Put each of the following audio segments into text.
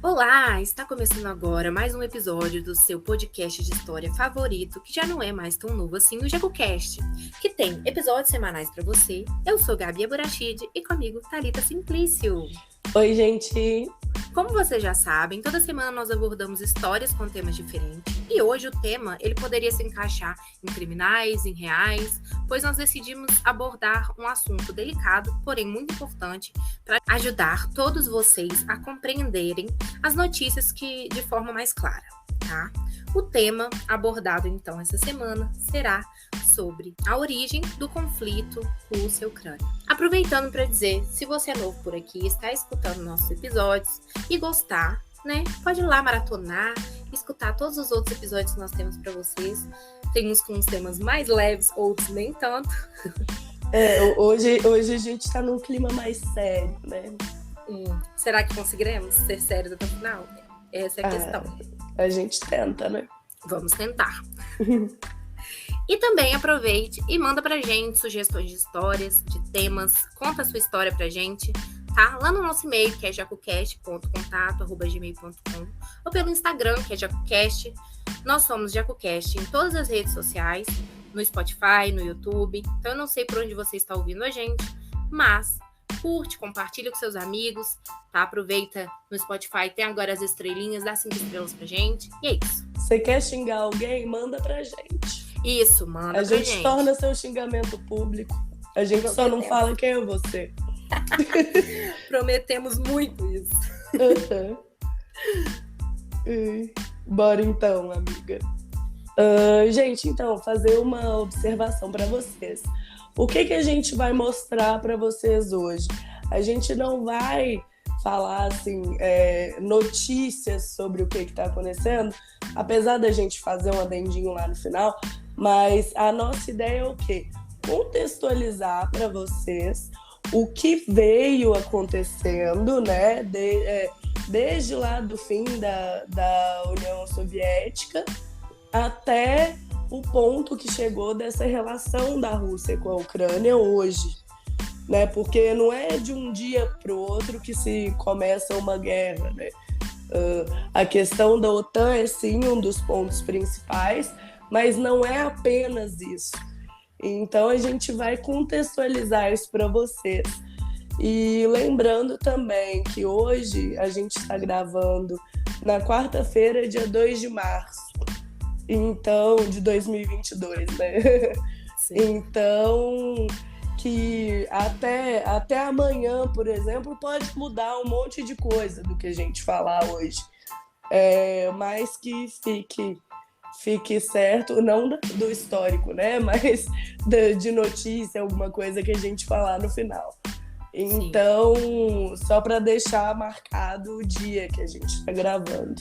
Olá, está começando agora mais um episódio do seu podcast de história favorito, que já não é mais tão novo assim, o JacuCast, que tem episódios semanais para você. Eu sou Gabi Aburachid e comigo Thalita Simplício. Oi, gente! Como vocês já sabem, toda semana nós abordamos histórias com temas diferentes e hoje o tema ele poderia se encaixar em criminais, em reais, pois nós decidimos abordar um assunto delicado, porém muito importante, para ajudar todos vocês a compreenderem as notícias de forma mais clara, tá? O tema abordado então essa semana será sobre a origem do conflito Rússia-Ucrânia. Aproveitando para dizer, se você é novo por aqui, está escutando nossos episódios e gostar, né? Pode ir lá maratonar, escutar todos os outros episódios que nós temos para vocês. Tem uns com uns temas mais leves, outros nem tanto. Hoje a gente está num clima mais sério, né? Será que conseguiremos ser sérios até o final? Essa é a questão. A gente tenta, né? Vamos tentar. E também aproveite e manda pra gente sugestões de histórias, de temas, conta a sua história pra gente, tá? Lá no nosso e-mail, que é jacucast.contato@gmail.com, ou pelo Instagram, que é jacucast. Nós somos JacuCast em todas as redes sociais, no Spotify, no YouTube. Então eu não sei por onde você está ouvindo a gente, mas curte, compartilha com seus amigos, tá? Aproveita no Spotify, tem agora as estrelinhas, dá 5 estrelas pra gente. E é isso. Você quer xingar alguém? Manda pra gente. Isso, manda pra gente. A gente torna seu xingamento público. A gente só não fala quem é você. Prometemos muito isso. Bora então, amiga. Gente, então, fazer uma observação para vocês. O que a gente vai mostrar para vocês hoje? A gente não vai falar assim, notícias sobre o que está acontecendo, apesar da gente fazer um adendinho lá no final, mas a nossa ideia é o quê? Contextualizar para vocês o que veio acontecendo, né? Desde lá do fim da União Soviética até o ponto que chegou dessa relação da Rússia com a Ucrânia hoje, né? Porque não é de um dia para o outro que se começa uma guerra, né? A questão da OTAN é sim um dos pontos principais, mas não é apenas isso. Então a gente vai contextualizar isso para vocês. E lembrando também que hoje a gente está gravando na quarta-feira, dia 2 de março. Então, de 2022, né? Sim. Então, que até amanhã, por exemplo, pode mudar um monte de coisa do que a gente falar hoje. Mas que fique certo, não do histórico, né? Mas de notícia, alguma coisa que a gente falar no final. Então, só para deixar marcado o dia que a gente está gravando.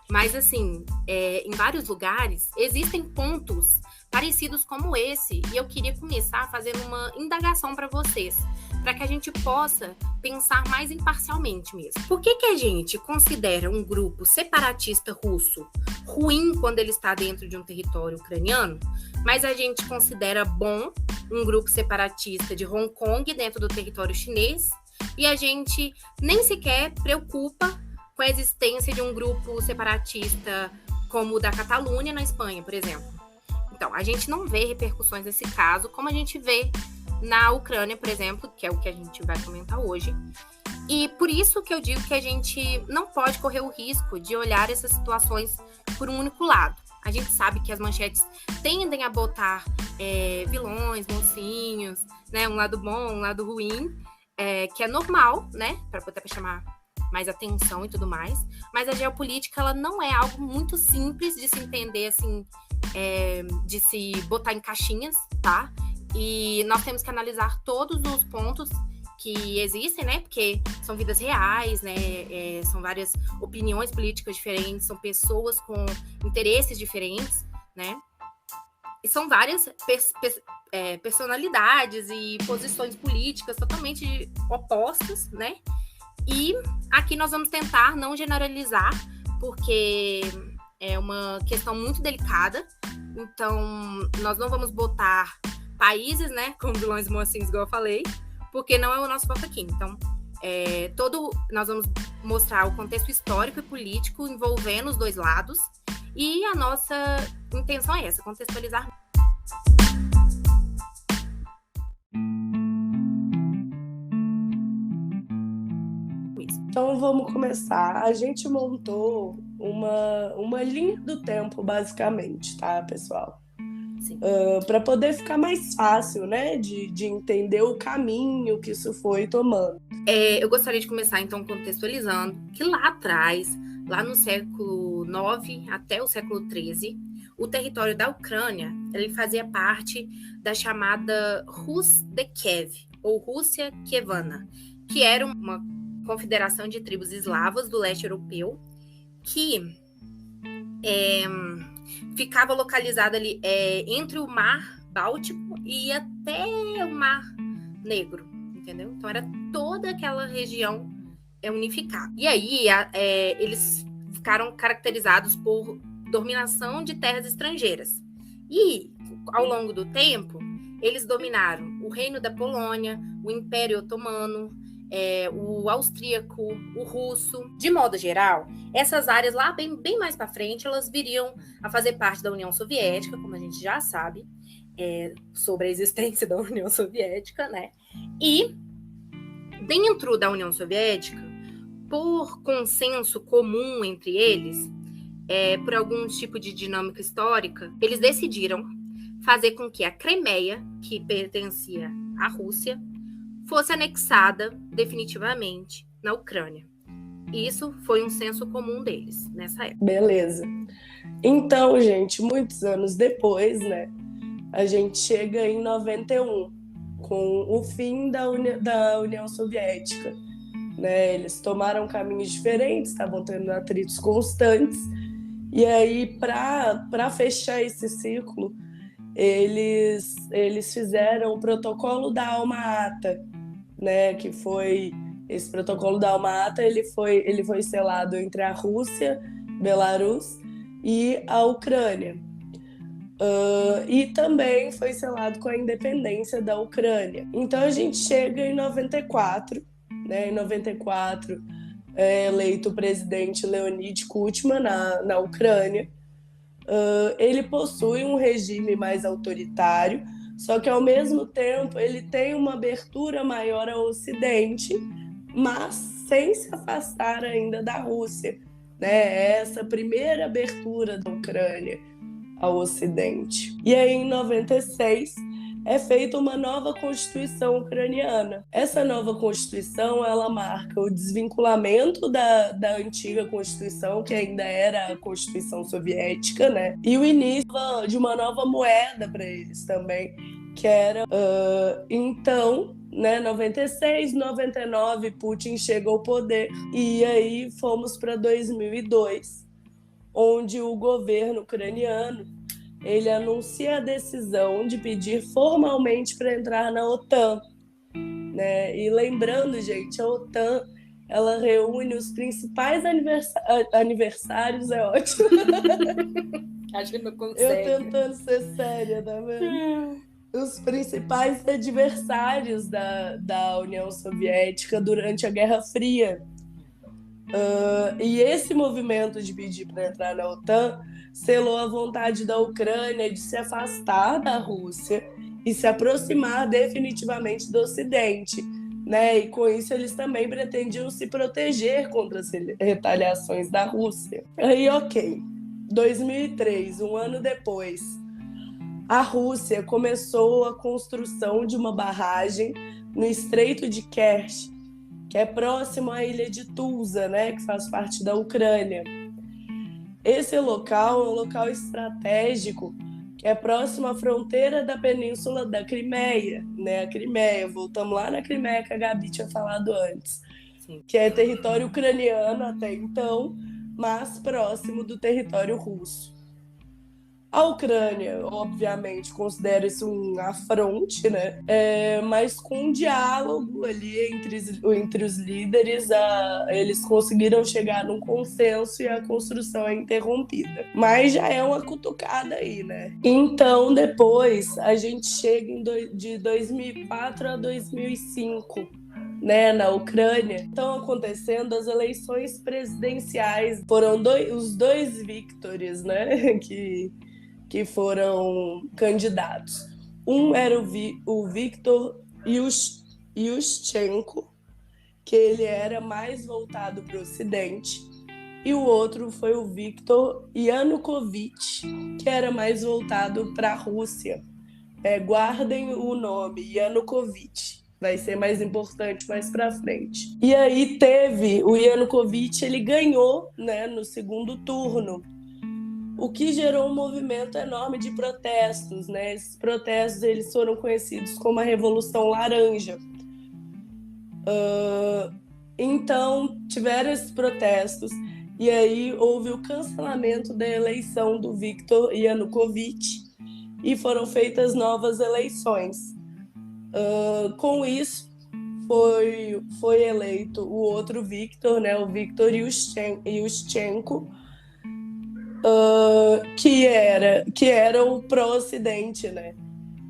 Mas, assim, em vários lugares existem pontos parecidos como esse. E eu queria começar fazendo uma indagação para vocês, para que a gente possa pensar mais imparcialmente mesmo. Por que a gente considera um grupo separatista russo ruim quando ele está dentro de um território ucraniano, mas a gente considera bom um grupo separatista de Hong Kong dentro do território chinês e a gente nem sequer preocupa com a existência de um grupo separatista como o da Catalunha na Espanha, por exemplo? Então, a gente não vê repercussões desse caso como a gente vê na Ucrânia, por exemplo, que é o que a gente vai comentar hoje. E por isso que eu digo que a gente não pode correr o risco de olhar essas situações por um único lado. A gente sabe que as manchetes tendem a botar vilões, mocinhos, né? Um lado bom, um lado ruim, que é normal, né? Para poder chamar mais atenção e tudo mais. Mas a geopolítica, ela não é algo muito simples de se entender, assim, de se botar em caixinhas, tá? E nós temos que analisar todos os pontos que existem, né? Porque são vidas reais, né? São várias opiniões políticas diferentes, são pessoas com interesses diferentes, né? E são várias personalidades e posições políticas totalmente opostas, né? E aqui nós vamos tentar não generalizar, porque é uma questão muito delicada. Então, nós não vamos botar países, né, como vilões mocinhos, igual eu falei, porque não é o nosso foco aqui. Então, nós vamos mostrar o contexto histórico e político envolvendo os dois lados. E a nossa intenção é essa, contextualizar. Então vamos começar. A gente montou uma linha do tempo, basicamente, tá, pessoal? Para poder ficar mais fácil, né, de entender o caminho que isso foi tomando. Eu gostaria de começar, então, contextualizando que lá atrás, lá no século IX até o século XIII, o território da Ucrânia ele fazia parte da chamada Rus de Kiev, ou Rússia Kievana, que era uma confederação de tribos eslavas do leste europeu, que ficava localizada ali entre o Mar Báltico e até o Mar Negro, entendeu? Então era toda aquela região unificada. E aí eles ficaram caracterizados por dominação de terras estrangeiras. E, ao longo do tempo, eles dominaram o Reino da Polônia, o Império Otomano, o austríaco, o russo. De modo geral, essas áreas lá bem mais para frente, elas viriam a fazer parte da União Soviética, como a gente já sabe, sobre a existência da União Soviética, né? E dentro da União Soviética, por consenso comum entre eles, por algum tipo de dinâmica histórica, eles decidiram fazer com que a Crimeia, que pertencia à Rússia, fosse anexada definitivamente na Ucrânia. Isso foi um senso comum deles nessa época. Beleza. Então, gente, muitos anos depois, né, a gente chega em 91, com o fim da União Soviética. Né? Eles tomaram caminhos diferentes, estavam tendo atritos constantes, e aí, para fechar esse ciclo, eles fizeram o protocolo da Alma-Ata, né, que foi esse protocolo da Alma-Ata, ele foi selado entre a Rússia, Belarus e a Ucrânia. E também foi selado com a independência da Ucrânia. Então a gente chega em 94, né? Em 94 é eleito o presidente Leonid Kuchma na Ucrânia. Ele possui um regime mais autoritário, só que ao mesmo tempo ele tem uma abertura maior ao Ocidente, mas sem se afastar ainda da Rússia, né? Essa primeira abertura da Ucrânia ao Ocidente. E aí, em 96, é feita uma nova Constituição ucraniana. Essa nova Constituição, ela marca o desvinculamento da antiga Constituição, que ainda era a Constituição Soviética, né? E o início de uma nova moeda para eles também, que era... Então, né, 96, 99, Putin chega ao poder, e aí fomos para 2002, onde o governo ucraniano ele anuncia a decisão de pedir formalmente para entrar na OTAN, né? E lembrando, gente, a OTAN ela reúne os principais aniversários, é ótimo. A gente não consegue. Eu tentando ser séria, tá vendo? Os principais adversários da União Soviética durante a Guerra Fria. E esse movimento de pedir para entrar na OTAN selou a vontade da Ucrânia de se afastar da Rússia e se aproximar definitivamente do Ocidente, né? E com isso eles também pretendiam se proteger contra as retaliações da Rússia. Aí, ok, 2003, um ano depois, a Rússia começou a construção de uma barragem no Estreito de Kerch, que é próximo à ilha de Tuzla, né, que faz parte da Ucrânia. Esse local é um local estratégico, que é próximo à fronteira da península da Crimeia, né? A Crimeia, voltamos lá na Crimeia que a Gabi tinha falado antes, sim, que é território ucraniano até então, mas próximo do território russo. A Ucrânia, obviamente, considera isso um afronte, né? Mas com um diálogo ali entre os líderes, eles conseguiram chegar num consenso e a construção é interrompida. Mas já é uma cutucada aí, né? Então, depois, a gente chega de 2004 a 2005, né, na Ucrânia, estão acontecendo as eleições presidenciais. Foram os dois Víctores, né, que foram candidatos. Um era o Viktor Yushchenko, que ele era mais voltado para o Ocidente, e o outro foi o Viktor Yanukovych, que era mais voltado para a Rússia. Guardem o nome, Yanukovych. Vai ser mais importante mais para frente. E aí teve o Yanukovych, ele ganhou, né, no segundo turno, o que gerou um movimento enorme de protestos, né? Esses protestos eles foram conhecidos como a Revolução Laranja. Então tiveram esses protestos e aí houve o cancelamento da eleição do Viktor Yanukovych e foram feitas novas eleições. Com isso, foi eleito o outro Viktor, né, o Viktor Yushchenko, que era o pró-Ocidente, né?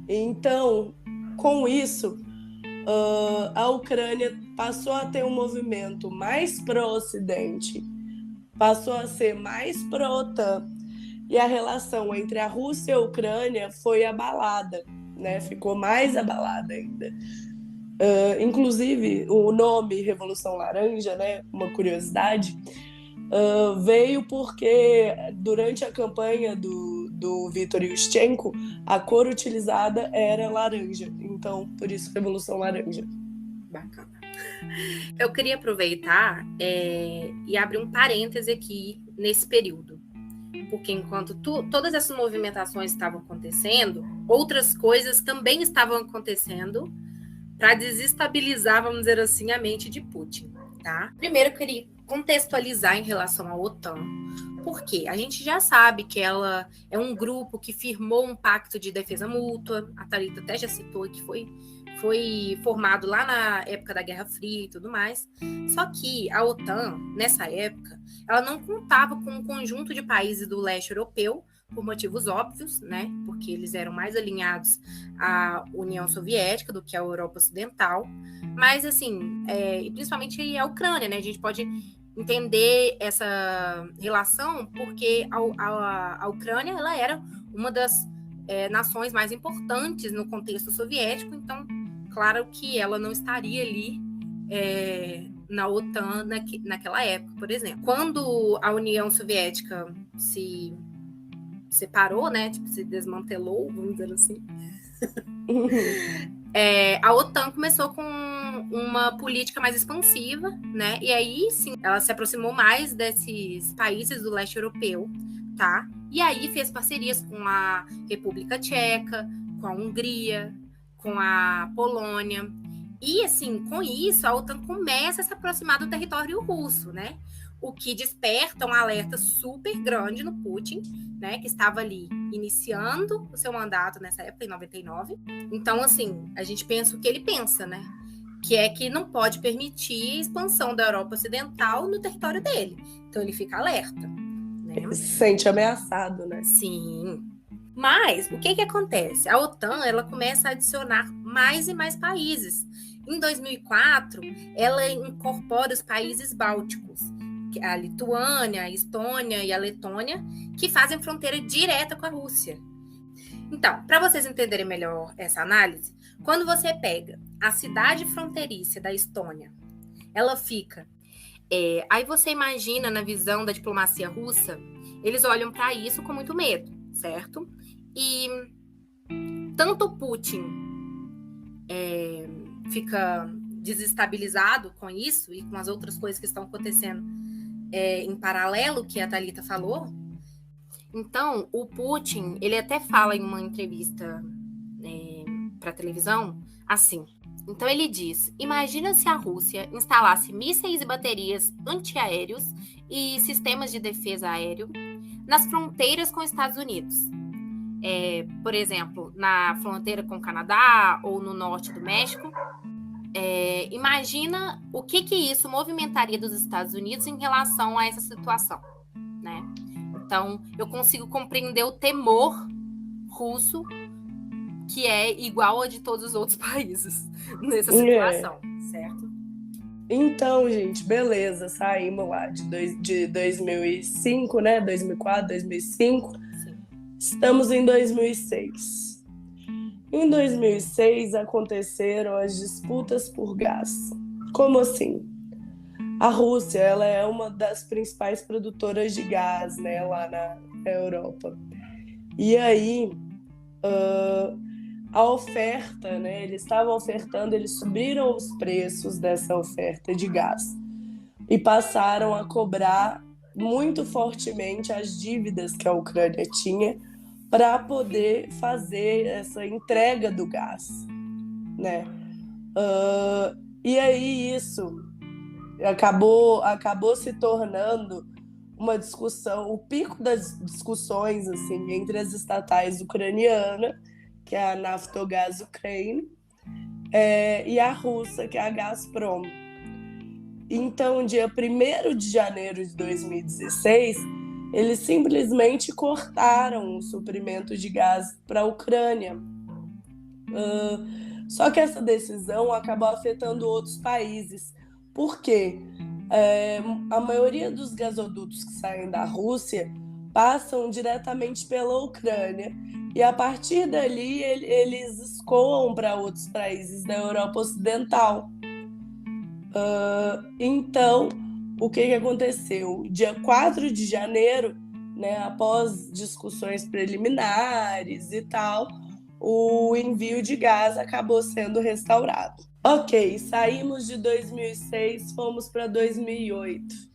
Então, com isso, a Ucrânia passou a ter um movimento mais pró-Ocidente, passou a ser mais pró-OTAN, e a relação entre a Rússia e a Ucrânia foi abalada, né? Ficou mais abalada ainda. Inclusive, o nome Revolução Laranja, né? Uma curiosidade, veio porque durante a campanha do Viktor Yushchenko, a cor utilizada era laranja. Então, por isso, Revolução Laranja. Bacana. Eu queria aproveitar e abrir um parêntese aqui nesse período. Porque enquanto todas essas movimentações estavam acontecendo, outras coisas também estavam acontecendo para desestabilizar, vamos dizer assim, a mente de Putin, tá? Primeiro, eu queria contextualizar em relação à OTAN, porque a gente já sabe que ela é um grupo que firmou um pacto de defesa mútua, a Thalita até já citou que foi formado lá na época da Guerra Fria e tudo mais. Só que a OTAN, nessa época, ela não contava com um conjunto de países do leste europeu, por motivos óbvios, né? Porque eles eram mais alinhados à União Soviética do que à Europa Ocidental. Mas, assim, principalmente a Ucrânia, né? A gente pode entender essa relação porque a Ucrânia, ela era uma das nações mais importantes no contexto soviético, então claro que ela não estaria ali na OTAN naquela época, por exemplo. Quando a União Soviética se separou, né, tipo, se desmantelou, vamos dizer assim, a OTAN começou com uma política mais expansiva, né, e aí sim, ela se aproximou mais desses países do leste europeu, tá? E aí fez parcerias com a República Tcheca, com a Hungria, com a Polônia. E, assim, com isso, a OTAN começa a se aproximar do território russo, né? O que desperta um alerta super grande no Putin, né? Que estava ali iniciando o seu mandato nessa época, em 99. Então, assim, a gente pensa o que ele pensa, né? Que é que não pode permitir a expansão da Europa Ocidental no território dele. Então, ele fica alerta. Ele se sente ameaçado, né? Sim. Mas o que acontece? A OTAN ela começa a adicionar mais e mais países. Em 2004, ela incorpora os países bálticos, a Lituânia, a Estônia e a Letônia, que fazem fronteira direta com a Rússia. Então, para vocês entenderem melhor essa análise, quando você pega a cidade fronteiriça da Estônia, ela fica... aí você imagina, na visão da diplomacia russa, eles olham para isso com muito medo, certo? E tanto o Putin fica desestabilizado com isso e com as outras coisas que estão acontecendo em paralelo, que a Thalita falou. Então, o Putin, ele até fala em uma entrevista para televisão, assim... Então ele diz, imagina se a Rússia instalasse mísseis e baterias antiaéreos e sistemas de defesa aéreo nas fronteiras com os Estados Unidos. Por exemplo, na fronteira com o Canadá ou no norte do México. Imagina o que isso movimentaria dos Estados Unidos em relação a essa situação, né? Então, eu consigo compreender o temor russo que é igual a de todos os outros países nessa situação, certo? Então, gente, beleza, saímos lá de 2005, né? 2004, 2005. Sim. Estamos em 2006. Em 2006 aconteceram as disputas por gás. Como assim? A Rússia, ela é uma das principais produtoras de gás, né, lá na Europa. E aí, a oferta, né, eles estavam ofertando, eles subiram os preços dessa oferta de gás e passaram a cobrar muito fortemente as dívidas que a Ucrânia tinha para poder fazer essa entrega do gás, né? E aí isso acabou se tornando uma discussão, o pico das discussões assim entre as estatais ucranianas, que é a Naftogaz Ukraine, e a russa, que é a Gazprom. Então, dia 1º de janeiro de 2016, eles simplesmente cortaram o suprimento de gás para a Ucrânia. Só que essa decisão acabou afetando outros países. Por quê? A maioria dos gasodutos que saem da Rússia passam diretamente pela Ucrânia. E a partir dali, eles escoam para outros países da Europa Ocidental. Então, o que aconteceu? Dia 4 de janeiro, né, após discussões preliminares e tal, o envio de gás acabou sendo restaurado. Ok, saímos de 2006, fomos para 2008.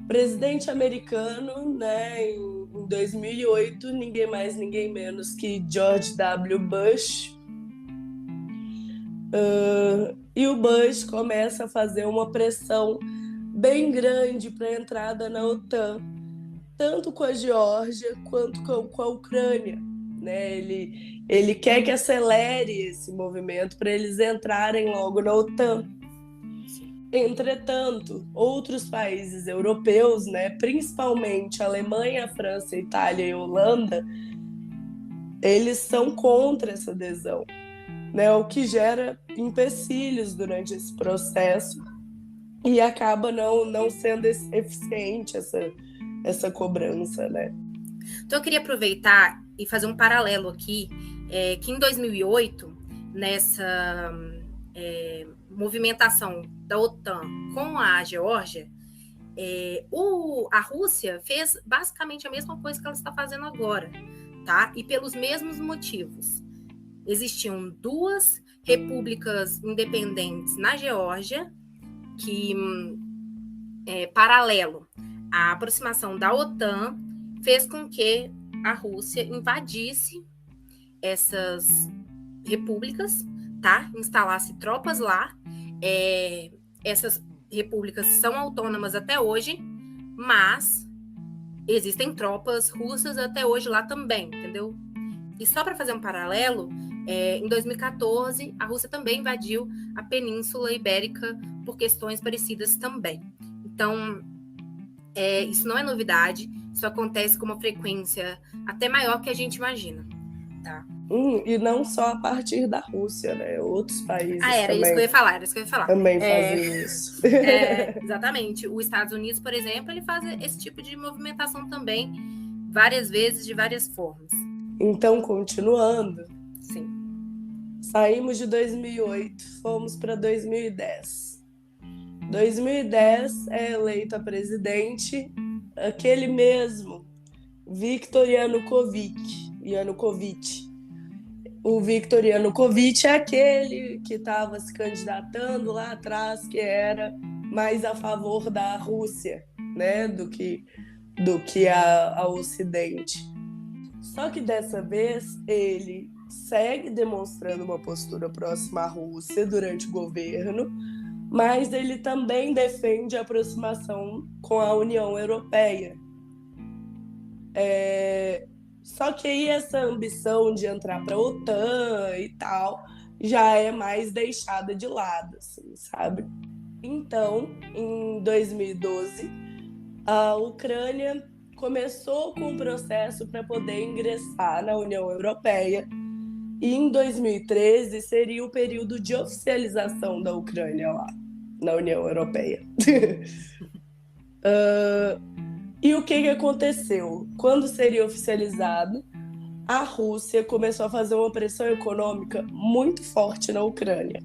Presidente americano, né, em 2008, ninguém mais, ninguém menos que George W. Bush. E o Bush começa a fazer uma pressão bem grande para a entrada na OTAN, tanto com a Geórgia quanto com a Ucrânia, né? Ele quer que acelere esse movimento para eles entrarem logo na OTAN. Entretanto, outros países europeus, né, principalmente a Alemanha, a França, a Itália e a Holanda, eles são contra essa adesão, né, o que gera empecilhos durante esse processo e acaba não sendo eficiente essa cobrança, né? Então eu queria aproveitar e fazer um paralelo aqui, que em 2008, nessa movimentação da OTAN com a Geórgia, a Rússia fez basicamente a mesma coisa que ela está fazendo agora, tá? E pelos mesmos motivos. Existiam duas repúblicas independentes na Geórgia que, paralelo à aproximação da OTAN, fez com que a Rússia invadisse essas repúblicas, tá? Instalasse tropas lá. Essas repúblicas são autônomas até hoje, mas existem tropas russas até hoje lá também, entendeu? E só para fazer um paralelo, em 2014, a Rússia também invadiu a Península Ibérica por questões parecidas também. Então, isso não é novidade, isso acontece com uma frequência até maior que a gente imagina, tá? E não só a partir da Rússia, né? Outros países era também, isso que eu ia falar. Também fazem isso. Exatamente. Os Estados Unidos, por exemplo, ele faz esse tipo de movimentação também, várias vezes, de várias formas. Então, continuando. Sim. Saímos de 2008, fomos para 2010. 2010 é eleito a presidente aquele mesmo, Viktor Yanukovych. O Viktor Yanukovych é aquele que estava se candidatando lá atrás, que era mais a favor da Rússia, né, do que a Ocidente. Só que dessa vez ele segue demonstrando uma postura próxima à Rússia durante o governo, mas ele também defende a aproximação com a União Europeia. Só que aí essa ambição de entrar para a OTAN e tal já é mais deixada de lado, assim, sabe? Então, em 2012, a Ucrânia começou com um processo para poder ingressar na União Europeia e em 2013 seria o período de oficialização da Ucrânia lá, na União Europeia. E o que aconteceu? Quando seria oficializado, a Rússia começou a fazer uma pressão econômica muito forte na Ucrânia,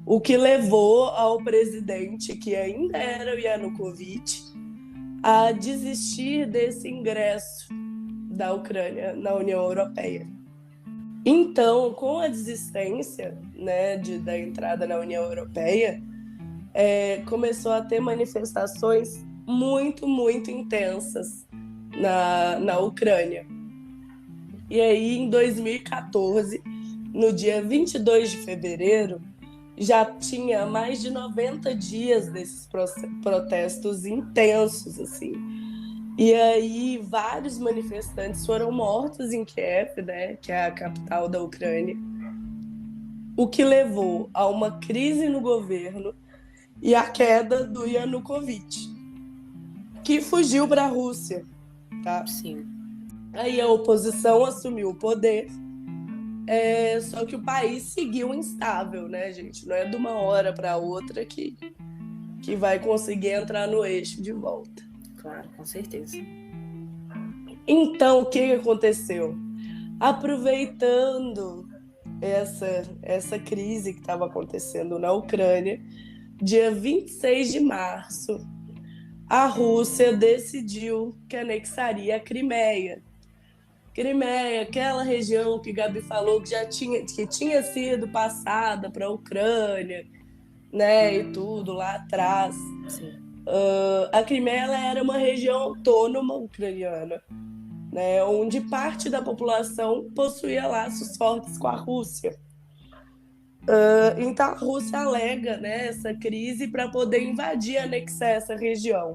o que levou ao presidente, que ainda era o Yanukovych, a desistir desse ingresso da Ucrânia na União Europeia. Então, com a desistência, né, da entrada na União Europeia, começou a ter manifestações muito, muito intensas na Ucrânia. E aí, em 2014, no dia 22 de fevereiro, já tinha mais de 90 dias desses protestos intensos, assim. E aí, vários manifestantes foram mortos em Kiev, né, que é a capital da Ucrânia, o que levou a uma crise no governo e a queda do Yanukovych, que fugiu para a Rússia, tá? Sim. Aí a oposição assumiu o poder, só que o país seguiu instável, né, gente? Não é de uma hora para outra que vai conseguir entrar no eixo de volta. Claro, com certeza. Então, o que aconteceu? Aproveitando essa crise que estava acontecendo na Ucrânia, dia 26 de março, a Rússia decidiu que anexaria a Crimeia. Crimeia, aquela região que Gabi falou que tinha sido passada para a Ucrânia, né, e tudo lá atrás. A Crimeia ela era uma região autônoma ucraniana, né, onde parte da população possuía laços fortes com a Rússia. Então a Rússia alega, né, essa crise para poder invadir e anexar essa região.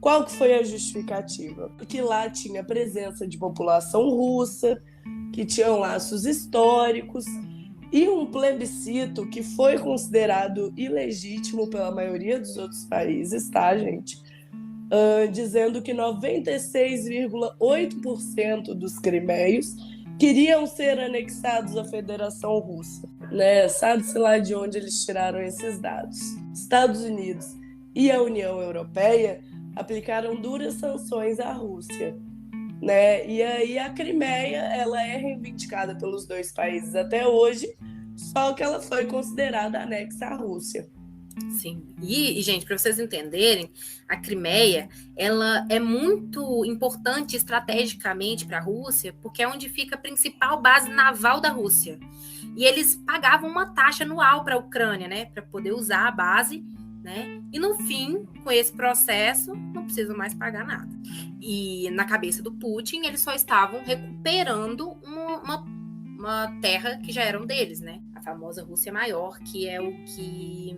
Qual que foi a justificativa? Porque lá tinha presença de população russa, que tinham laços históricos, e um plebiscito que foi considerado ilegítimo pela maioria dos outros países, tá, gente? Dizendo que 96,8% dos crimeios queriam ser anexados à Federação Russa, né? Sabe-se lá de onde eles tiraram esses dados. Estados Unidos e a União Europeia aplicaram duras sanções à Rússia, né? E aí a Crimeia ela é reivindicada pelos dois países até hoje, só que ela foi considerada anexa à Rússia. Sim. E gente, para vocês entenderem, a Crimeia ela é muito importante estrategicamente para a Rússia, porque é onde fica a principal base naval da Rússia. E eles pagavam uma taxa anual para a Ucrânia, né, para poder usar a base, né? E no fim, com esse processo, não precisam mais pagar nada. E na cabeça do Putin, eles só estavam recuperando uma terra que já eram deles, né? A famosa Rússia Maior, que é o que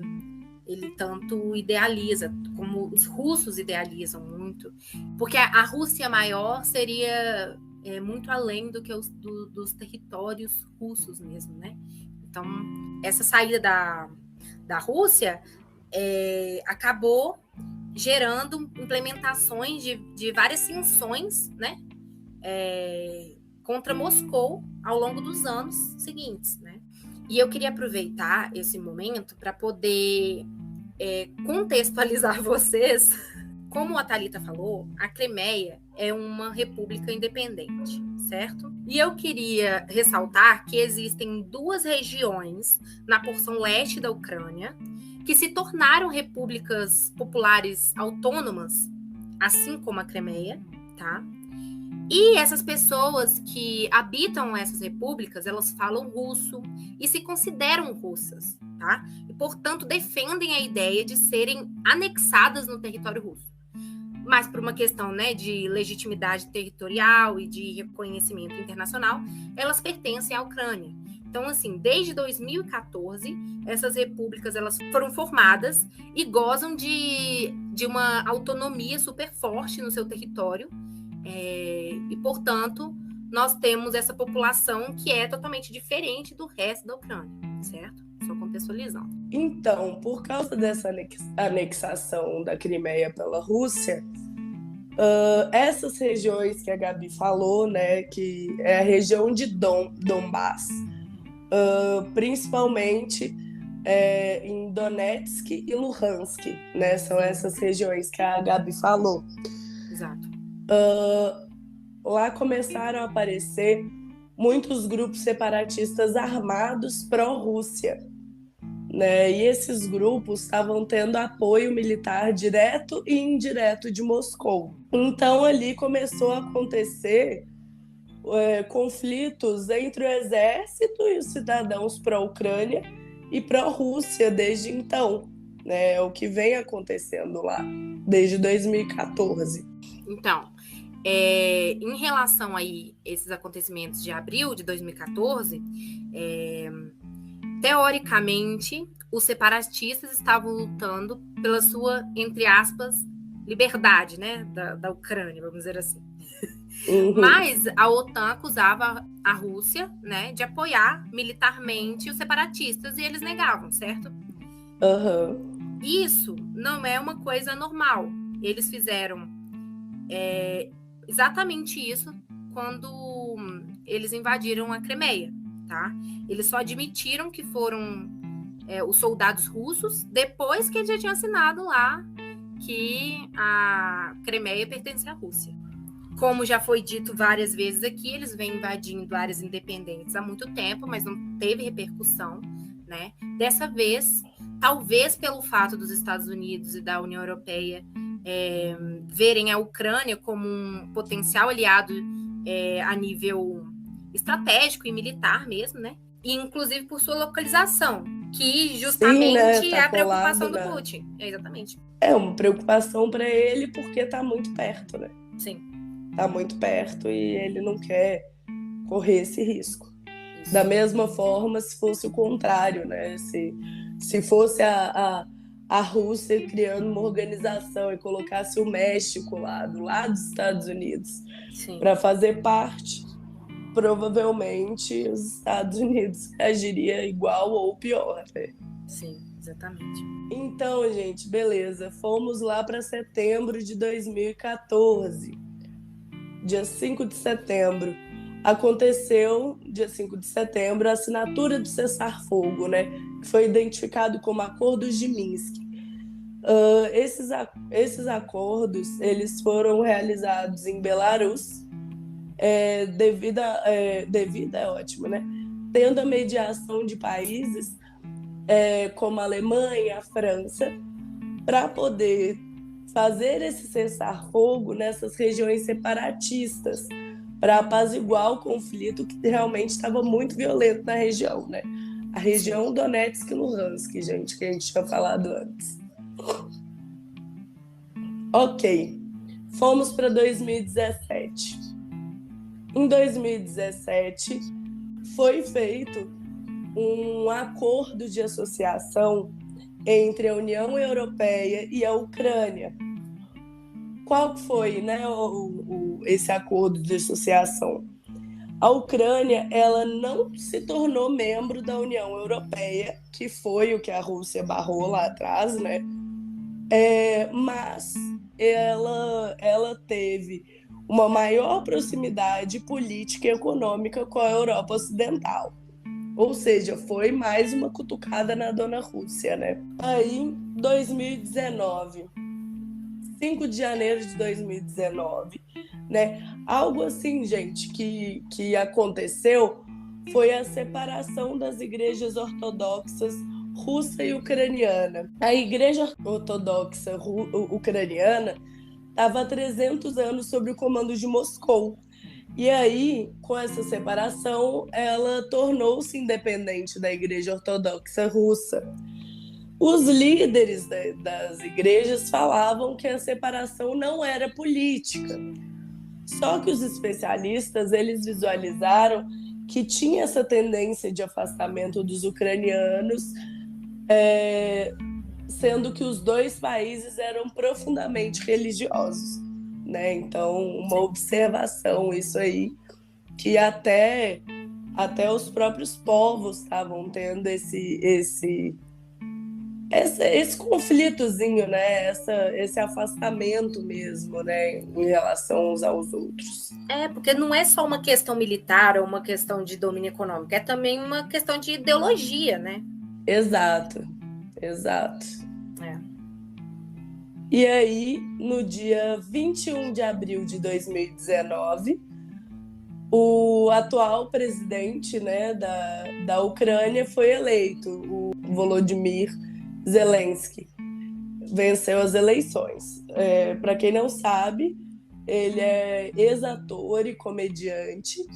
ele tanto idealiza, como os russos idealizam muito. Porque a Rússia Maior seria muito além do que dos territórios russos mesmo, né? Então, essa saída da Rússia acabou gerando implementações de várias sanções, né, contra Moscou ao longo dos anos seguintes, né? E eu queria aproveitar esse momento para poder contextualizar vocês. Como a Thalita falou, a Crimeia é uma república independente, certo? E eu queria ressaltar que existem duas regiões na porção leste da Ucrânia que se tornaram repúblicas populares autônomas, assim como a Crimeia, tá? E essas pessoas que habitam essas repúblicas, elas falam russo e se consideram russas, tá? E, portanto, defendem a ideia de serem anexadas no território russo. Mas por uma questão, né, de legitimidade territorial e de reconhecimento internacional, elas pertencem à Ucrânia. Então, assim, desde 2014, essas repúblicas elas foram formadas e gozam de uma autonomia super forte no seu território. E, portanto, nós temos essa população que é totalmente diferente do resto da Ucrânia, certo? Só contextualizando. Então, por causa dessa anexação da Crimeia pela Rússia, essas regiões que a Gabi falou, né, que é a região de Donbass, principalmente em Donetsk e Luhansk, né? São essas regiões que a Gabi falou. Exato. Lá começaram a aparecer muitos grupos separatistas armados pró-Rússia, né? E esses grupos estavam tendo apoio militar direto e indireto de Moscou. Então ali começou a acontecer conflitos entre o exército e os cidadãos pró-Ucrânia e pró-Rússia desde então, né? É o que vem acontecendo lá desde 2014. Então, em relação aí esses acontecimentos de abril de 2014, teoricamente, os separatistas estavam lutando pela sua, entre aspas, liberdade, né, da Ucrânia, vamos dizer assim. Uhum. Mas a OTAN acusava a Rússia, né, de apoiar militarmente os separatistas e eles negavam, certo? Uhum. Isso não é uma coisa normal. Eles fizeram exatamente isso quando eles invadiram a Crimeia, tá? Eles só admitiram que foram os soldados russos depois que eles já tinham assinado lá que a Crimeia pertence à Rússia. Como já foi dito várias vezes aqui, eles vêm invadindo áreas independentes há muito tempo, mas não teve repercussão, né? Dessa vez, talvez pelo fato dos Estados Unidos e da União Europeia verem a Ucrânia como um potencial aliado a nível estratégico e militar mesmo, né? E inclusive por sua localização, que justamente Sim, né? Tá é a preocupação do colado, né? Putin. Exatamente. É uma preocupação para ele porque tá muito perto, né? Sim. Tá muito perto e ele não quer correr esse risco. Isso. Da mesma forma, se fosse o contrário, né? Se fosse a Rússia criando uma organização e colocasse o México lá, do lado dos Estados Unidos, para fazer parte, provavelmente os Estados Unidos agiria igual ou pior, né? Sim, exatamente. Então, gente, beleza. Fomos lá para setembro de 2014. Dia 5 de setembro. Aconteceu, dia 5 de setembro, a assinatura do cessar-fogo, né? Que foi identificado como Acordos de Minsk. Esses acordos, eles foram realizados em Belarus, devido é ótimo, né? Tendo a mediação de países como a Alemanha, a França, para poder fazer esse cessar-fogo nessas regiões separatistas, para apaziguar o conflito que realmente estava muito violento na região, né? A região Donetsk e Luhansk, gente, que a gente tinha falado antes. Ok, fomos para 2017. Em 2017, foi feito um acordo de associação entre a União Europeia e a Ucrânia. Qual foi, né, esse acordo de associação? A Ucrânia, ela não se tornou membro da União Europeia, que foi o que a Rússia barrou lá atrás, né? Mas ela teve uma maior proximidade política e econômica com a Europa Ocidental. Ou seja, foi mais uma cutucada na dona Rússia, né? Aí, 2019, 5 de janeiro de 2019, né? Algo assim, gente, que aconteceu foi a separação das igrejas ortodoxas russa e ucraniana. A igreja ortodoxa ucraniana estava há 300 anos sob o comando de Moscou. E aí, com essa separação, ela tornou-se independente da igreja ortodoxa russa. Os líderes das igrejas falavam que a separação não era política. Só que os especialistas, eles visualizaram que tinha essa tendência de afastamento dos ucranianos, sendo que os dois países eram profundamente religiosos, né? Então, uma observação isso aí, que até os próprios povos estavam tendo esse conflitozinho, né? Esse afastamento mesmo, né? Em relação uns aos outros. Porque não é só uma questão militar ou uma questão de domínio econômico, é também uma questão de ideologia, né? Exato, exato. É. E aí, no dia 21 de abril de 2019, o atual presidente, né, da Ucrânia foi eleito, o Volodymyr Zelensky. Venceu as eleições. Para quem não sabe, ele é ex-ator e comediante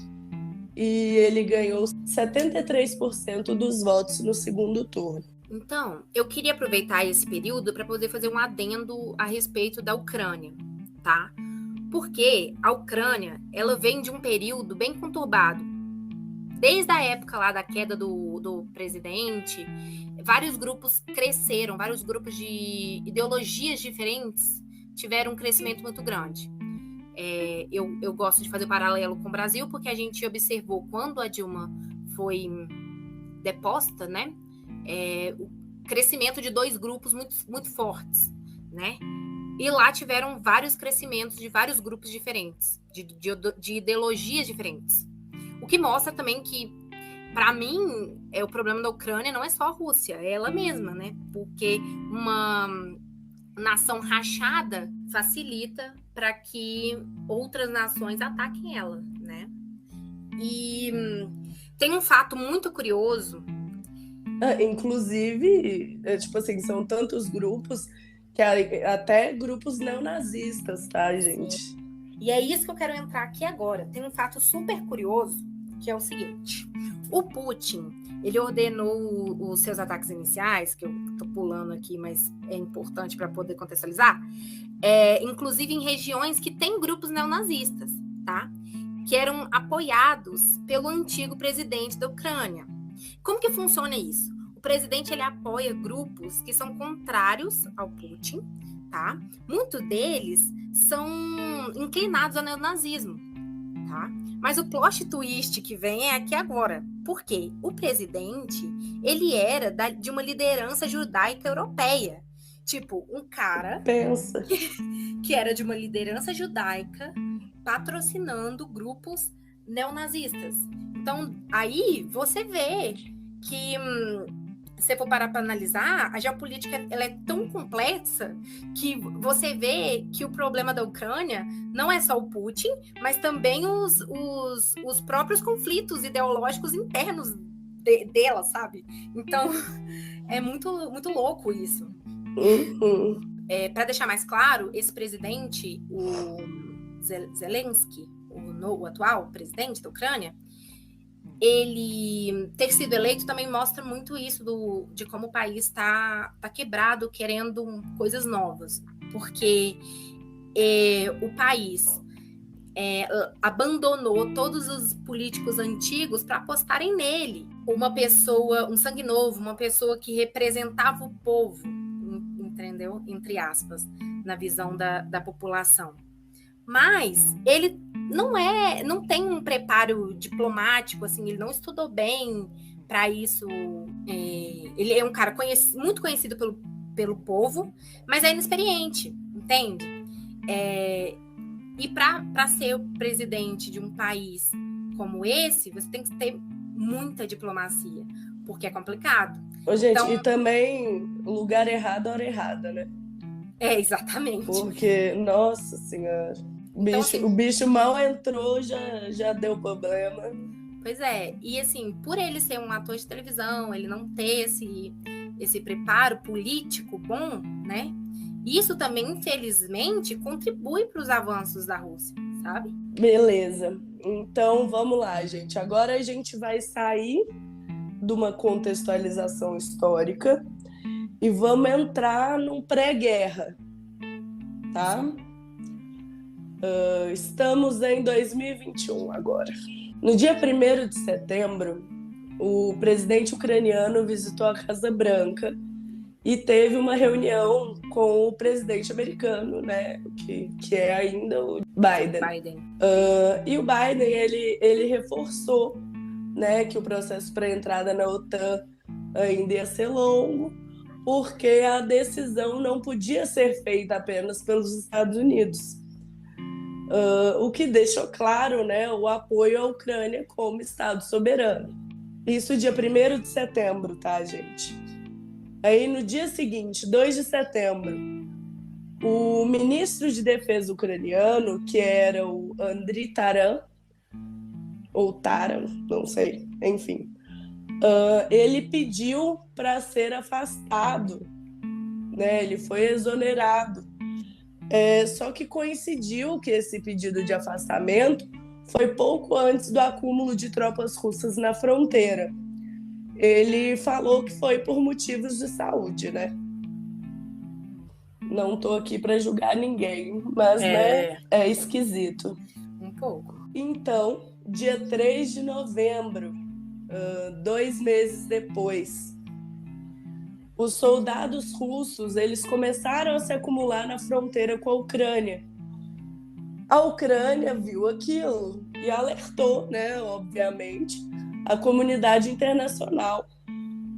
e ele ganhou 73% dos votos no segundo turno. Então, eu queria aproveitar esse período para poder fazer um adendo a respeito da Ucrânia, tá? Porque a Ucrânia, ela vem de um período bem conturbado. Desde a época lá da queda do presidente, vários grupos cresceram, vários grupos de ideologias diferentes tiveram um crescimento muito grande. Eu gosto de fazer paralelo com o Brasil, porque a gente observou quando a Dilma foi deposta, né? O crescimento de dois grupos muito, muito fortes, né? E lá tiveram vários crescimentos de vários grupos diferentes, de ideologias diferentes. O que mostra também que, para mim, o problema da Ucrânia não é só a Rússia, é ela mesma, né? Porque uma nação rachada facilita para que outras nações ataquem ela, né? E tem um fato muito curioso. Inclusive, tipo assim, são tantos grupos que até grupos neonazistas, tá, gente? Sim. E é isso que eu quero entrar aqui agora. Tem um fato super curioso, que é o seguinte. O Putin, ele ordenou os seus ataques iniciais, que eu tô pulando aqui, mas é importante para poder contextualizar, inclusive em regiões que tem grupos neonazistas, tá? Que eram apoiados pelo antigo presidente da Ucrânia. Como que funciona isso? O presidente, ele apoia grupos que são contrários ao Putin, tá? Muitos deles são inclinados ao neonazismo, tá? Mas o plot twist que vem é aqui agora. Por quê? O presidente, ele era de uma liderança judaica europeia. Tipo, um cara que era de uma liderança judaica patrocinando grupos neonazistas. Então, aí você vê que, se você for parar para analisar, a geopolítica ela é tão complexa que você vê que o problema da Ucrânia não é só o Putin, mas também os próprios conflitos ideológicos internos dela, sabe? Então, é muito, muito louco isso. Para deixar mais claro, esse presidente, o Zelensky, o atual presidente da Ucrânia, ele ter sido eleito também mostra muito isso de como o país está quebrado, querendo coisas novas. Porque o país abandonou todos os políticos antigos para apostarem nele. Uma pessoa, um sangue novo, uma pessoa que representava o povo, entendeu? Entre aspas, na visão da população. Mas ele não tem um preparo diplomático, assim, ele não estudou bem para isso. Ele é um cara muito conhecido pelo povo, mas é inexperiente, entende? E para ser o presidente de um país como esse, você tem que ter muita diplomacia, porque é complicado. Gente, então, e também lugar errado, hora errada, né? Exatamente. Porque, nossa senhora, o bicho mal entrou, já deu problema. Pois é, e assim, por ele ser um ator de televisão, ele não ter esse preparo político bom, né? Isso também, infelizmente, contribui para os avanços da Rússia, sabe? Beleza. Então, vamos lá, gente. Agora a gente vai sair de uma contextualização histórica e vamos entrar num pré-guerra, tá? Estamos em 2021 agora. No dia 1º de setembro, o presidente ucraniano visitou a Casa Branca e teve uma reunião com o presidente americano, né, que é ainda o Biden. E o Biden, ele reforçou, né, que o processo para a entrada na OTAN ainda ia ser longo, porque a decisão não podia ser feita apenas pelos Estados Unidos. O que deixou claro, né, o apoio à Ucrânia como Estado soberano. Isso dia 1º de setembro, tá, gente? Aí, no dia seguinte, 2 de setembro, o ministro de Defesa ucraniano, que era o Andriy Taran, ou Taran, não sei, enfim, ele pediu para ser afastado, né? Ele foi exonerado. Só que coincidiu que esse pedido de afastamento foi pouco antes do acúmulo de tropas russas na fronteira. Ele falou que foi por motivos de saúde, né? Não tô aqui para julgar ninguém, mas né, é esquisito. Um pouco. Então, dia 3 de novembro, 2 meses depois, os soldados russos eles começaram a se acumular na fronteira com a Ucrânia. A Ucrânia viu aquilo e alertou, né, obviamente, a comunidade internacional,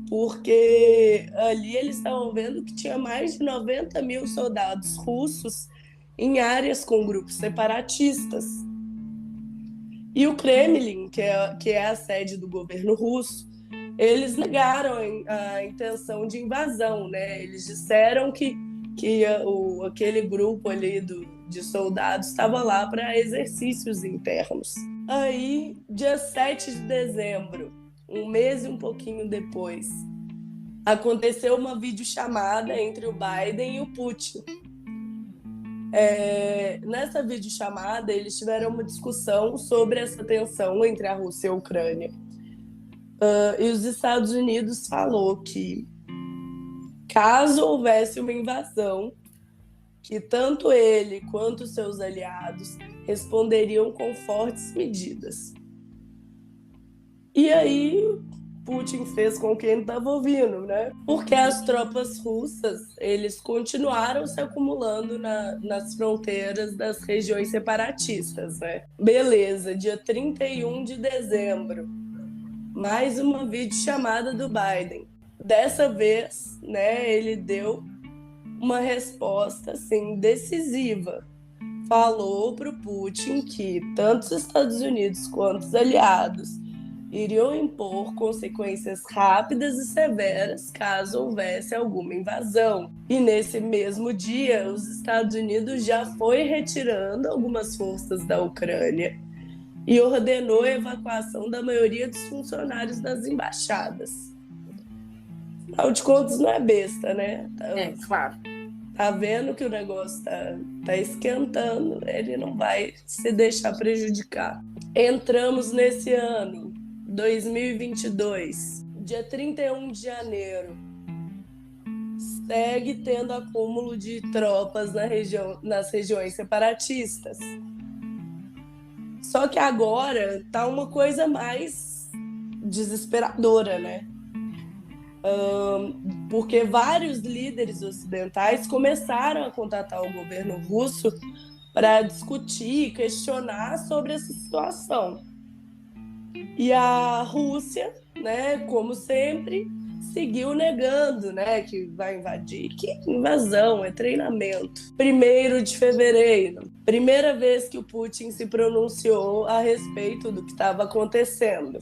porque ali eles estavam vendo que tinha mais de 90 mil soldados russos em áreas com grupos separatistas. E o Kremlin, que é a sede do governo russo, eles negaram a intenção de invasão, né? Eles disseram que aquele grupo ali de soldados estava lá para exercícios internos. Aí, dia 7 de dezembro, um mês e um pouquinho depois, aconteceu uma videochamada entre o Biden e o Putin. Nessa videochamada, eles tiveram uma discussão sobre essa tensão entre a Rússia e a Ucrânia. E os Estados Unidos falou que, caso houvesse uma invasão, que tanto ele quanto seus aliados responderiam com fortes medidas. E aí, Putin fez com quem estava ouvindo, né? Porque as tropas russas, eles continuaram se acumulando nas fronteiras das regiões separatistas, né? Beleza, dia 31 de dezembro, mais uma videochamada do Biden. Dessa vez, né, ele deu uma resposta assim, decisiva. Falou para o Putin que tanto os Estados Unidos quanto os aliados iriam impor consequências rápidas e severas caso houvesse alguma invasão. E nesse mesmo dia, os Estados Unidos já foi retirando algumas forças da Ucrânia e ordenou a evacuação da maioria dos funcionários das embaixadas. Afinal de contas, não é besta, né? Claro. Tá vendo que o negócio tá esquentando, ele não vai se deixar prejudicar. Entramos nesse ano, 2022, dia 31 de janeiro. Segue tendo acúmulo de tropas nas regiões separatistas. Só que agora tá uma coisa mais desesperadora, né? Porque vários líderes ocidentais começaram a contatar o governo russo para discutir e questionar sobre essa situação. E a Rússia, né, como sempre, seguiu negando, né, que vai invadir. Que invasão, é treinamento. 1º de fevereiro, primeira vez que o Putin se pronunciou a respeito do que estava acontecendo.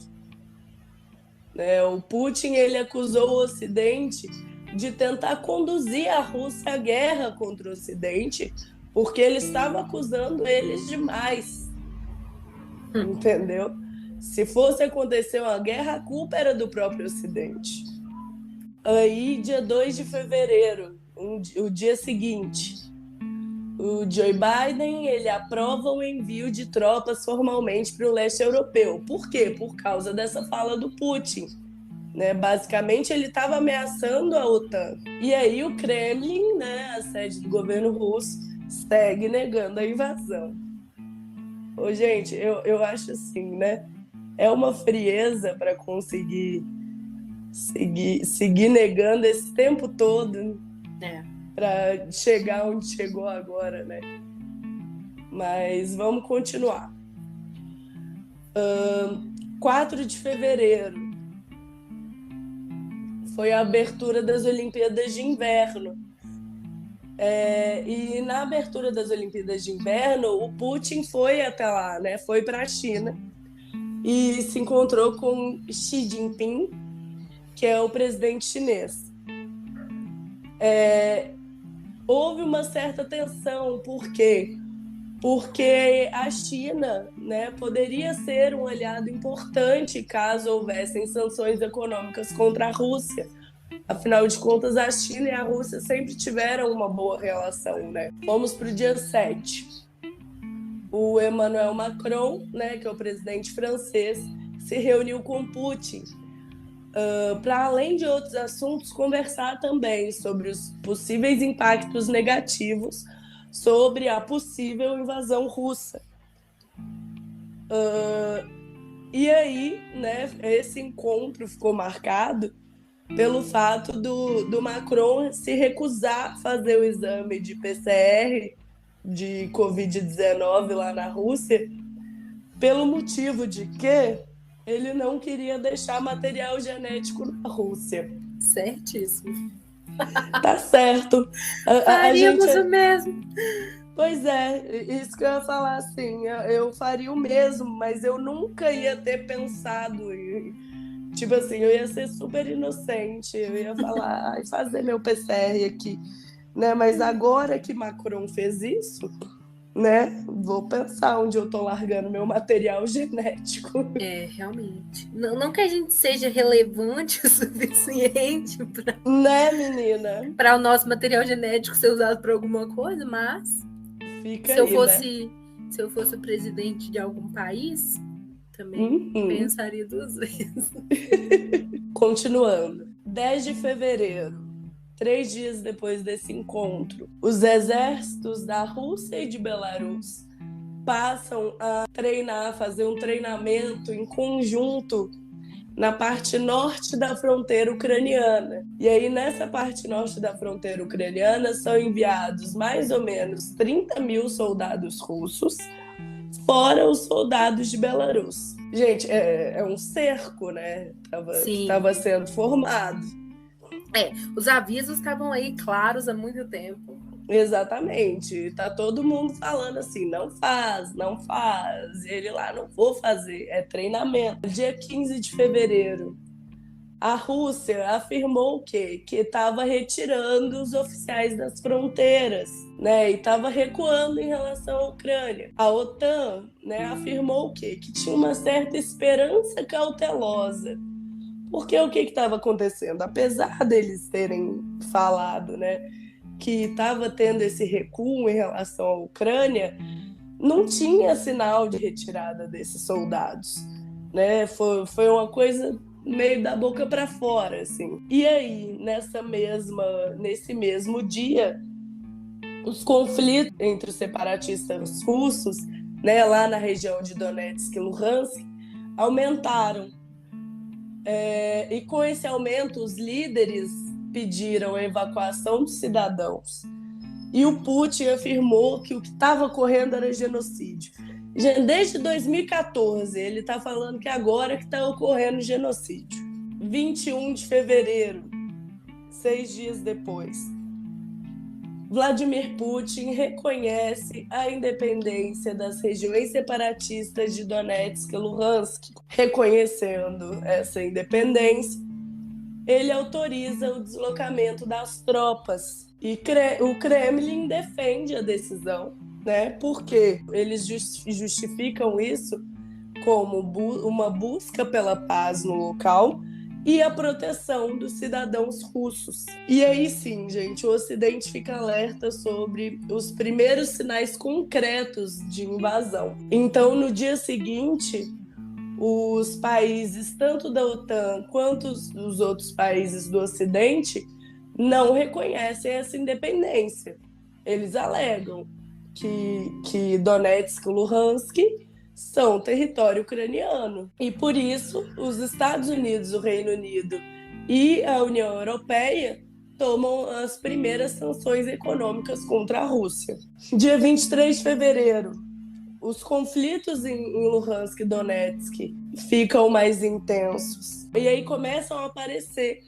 O Putin ele acusou o Ocidente de tentar conduzir a Rússia à guerra contra o Ocidente, porque ele estava acusando eles demais. Entendeu? Se fosse acontecer uma guerra, a culpa era do próprio Ocidente. Aí, dia 2 de fevereiro, o dia seguinte, o Joe Biden ele aprova o envio de tropas formalmente para o leste europeu. Por quê? Por causa dessa fala do Putin. Né? Basicamente, ele estava ameaçando a OTAN. E aí o Kremlin, né, a sede do governo russo, segue negando a invasão. Gente, eu acho assim, né? É uma frieza para conseguir seguir negando esse tempo todo. Para chegar onde chegou agora, né? Mas vamos continuar. 4 de fevereiro foi a abertura das Olimpíadas de Inverno. E na abertura das Olimpíadas de Inverno, o Putin foi até lá, né? Foi para a China e se encontrou com Xi Jinping, que é o presidente chinês. houve uma certa tensão. Por quê? Porque a China, né, poderia ser um aliado importante caso houvessem sanções econômicas contra a Rússia. Afinal de contas, a China e a Rússia sempre tiveram uma boa relação, né? Vamos para o dia 7. O Emmanuel Macron, né, que é o presidente francês, se reuniu com Putin para, além de outros assuntos, conversar também sobre os possíveis impactos negativos sobre a possível invasão russa. E aí, né, esse encontro ficou marcado pelo fato do Macron se recusar a fazer o exame de PCR de Covid-19 lá na Rússia, pelo motivo de que ele não queria deixar material genético na Rússia. Certíssimo. Tá certo. Faríamos o mesmo. Pois é, isso que eu ia falar, assim, eu faria o mesmo, mas eu nunca ia ter pensado em... Tipo assim, eu ia ser super inocente, eu ia falar, fazer meu PCR aqui, né? Mas agora que Macron fez isso, né? Vou pensar onde eu tô largando meu material genético. Realmente. Não que a gente seja relevante o suficiente né, menina? Para o nosso material genético ser usado para alguma coisa, mas fica se aí, se eu fosse o presidente de algum país, também pensaria 2 vezes. Continuando. 10 de fevereiro, 3 dias depois desse encontro, os exércitos da Rússia e de Belarus passam a fazer um treinamento em conjunto na parte norte da fronteira ucraniana. E aí, nessa parte norte da fronteira ucraniana, são enviados mais ou menos 30 mil soldados russos, fora os soldados de Belarus. Gente, é um cerco, né? Tava sendo formado. Os avisos estavam aí claros há muito tempo. Exatamente. Tá todo mundo falando assim, não faz. E ele lá, não vou fazer. É treinamento. Dia 15 de fevereiro, a Rússia afirmou o quê? Que estava retirando os oficiais das fronteiras, né? E estava recuando em relação à Ucrânia. A OTAN, né, afirmou o quê? Que tinha uma certa esperança cautelosa. Porque o que estava acontecendo? Apesar deles terem falado, né, que estava tendo esse recuo em relação à Ucrânia, não tinha sinal de retirada desses soldados, né? Foi uma coisa meio da boca para fora, assim. E aí, nesse mesmo dia, os conflitos entre os separatistas russos, né, lá na região de Donetsk e Luhansk, aumentaram. E com esse aumento, os líderes pediram a evacuação dos cidadãos. E o Putin afirmou que o que estava ocorrendo era genocídio. Desde 2014, ele está falando que agora que está ocorrendo genocídio. 21 de fevereiro, 6 dias depois, Vladimir Putin reconhece a independência das regiões separatistas de Donetsk e Luhansk. Reconhecendo essa independência, ele autoriza o deslocamento das tropas. E o Kremlin defende a decisão, né? Porque eles justificam isso como uma busca pela paz no local e a proteção dos cidadãos russos. E aí sim, gente, o Ocidente fica alerta sobre os primeiros sinais concretos de invasão. Então, no dia seguinte, os países, tanto da OTAN quanto os outros países do Ocidente, não reconhecem essa independência. Eles alegam que Donetsk e Luhansk são território ucraniano. E por isso, os Estados Unidos, o Reino Unido e a União Europeia tomam as primeiras sanções econômicas contra a Rússia. Dia 23 de fevereiro, os conflitos em Luhansk e Donetsk ficam mais intensos. E aí começam a aparecer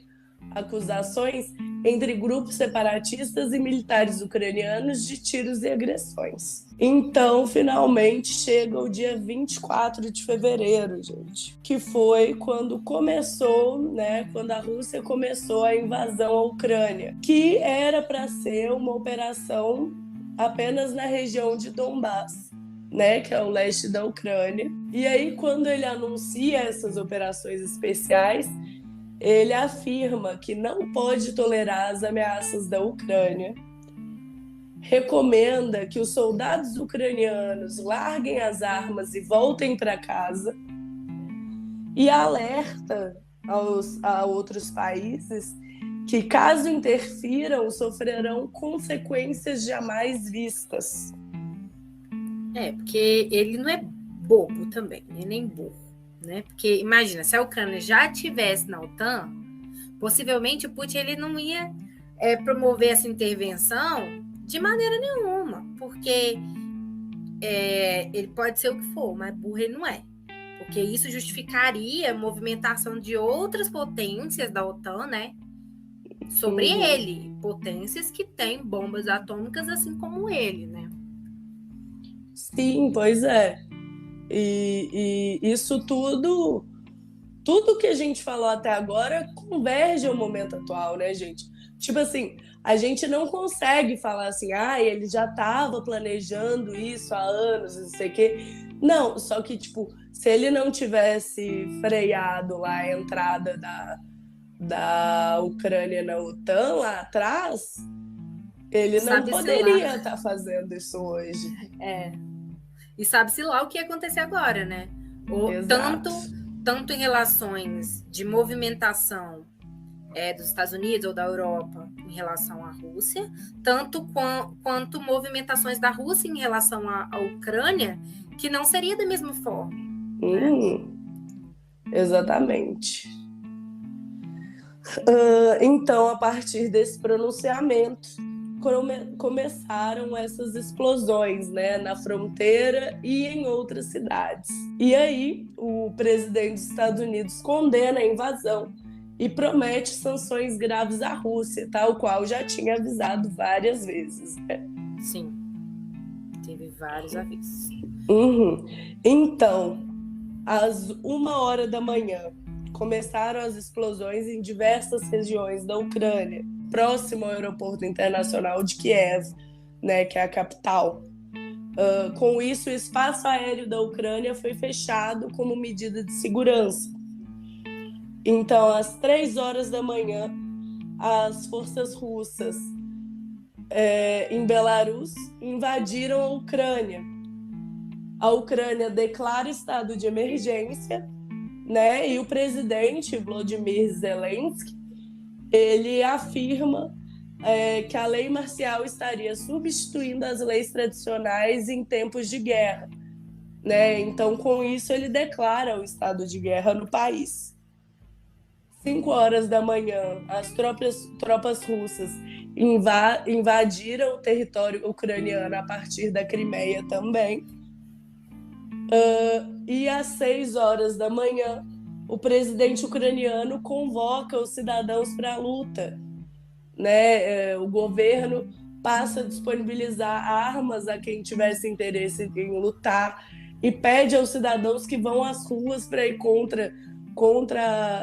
acusações entre grupos separatistas e militares ucranianos de tiros e agressões. Então, finalmente, chega o dia 24 de fevereiro, gente, que foi quando começou, né, quando a Rússia começou a invasão à Ucrânia, que era para ser uma operação apenas na região de Donbás, né, que é o leste da Ucrânia. E aí, quando ele anuncia essas operações especiais, ele afirma que não pode tolerar as ameaças da Ucrânia, recomenda que os soldados ucranianos larguem as armas e voltem para casa e alerta a outros países que, caso interfiram, sofrerão consequências jamais vistas. Porque ele não é bobo também, nem burro, né? Porque imagina, se a Ucrânia já estivesse na OTAN, possivelmente o Putin ele não ia promover essa intervenção de maneira nenhuma, porque ele pode ser o que for, mas burro ele não é. Porque isso justificaria a movimentação de outras potências da OTAN, né? Sobre ele, potências que têm bombas atômicas assim como ele, né? Sim, pois é. E isso tudo que a gente falou até agora converge ao momento atual, né, gente? Tipo assim, a gente não consegue falar assim, ele já estava planejando isso há anos, não sei o quê. Não, só que, tipo, se ele não tivesse freado lá a entrada da Ucrânia na OTAN lá atrás, ele não poderia estar fazendo isso hoje. E sabe-se lá o que ia acontecer agora, né? Tanto em relações de movimentação dos Estados Unidos ou da Europa em relação à Rússia, tanto quanto movimentações da Rússia em relação à Ucrânia, que não seria da mesma forma. Né? Exatamente. Então, a partir desse pronunciamento, começaram essas explosões, né, na fronteira e em outras cidades. E aí, o presidente dos Estados Unidos condena a invasão e promete sanções graves à Rússia, tal qual já tinha avisado várias vezes. Né? Sim, teve vários avisos. Então, às 1h da manhã, começaram as explosões em diversas regiões da Ucrânia, próximo ao aeroporto internacional de Kiev, né, que é a capital. Com isso, o espaço aéreo da Ucrânia foi fechado como medida de segurança. Então, às 3h da manhã, as forças russas em Belarus invadiram a Ucrânia. A Ucrânia declara estado de emergência, né? E o presidente Volodymyr Zelensky ele afirma que a lei marcial estaria substituindo as leis tradicionais em tempos de guerra, né? Então, com isso, ele declara o estado de guerra no país. 5h da manhã, as tropas russas invadiram o território ucraniano a partir da Crimeia também. E às 6h da manhã, o presidente ucraniano convoca os cidadãos para a luta. Né? O governo passa a disponibilizar armas a quem tivesse interesse em lutar e pede aos cidadãos que vão às ruas para ir contra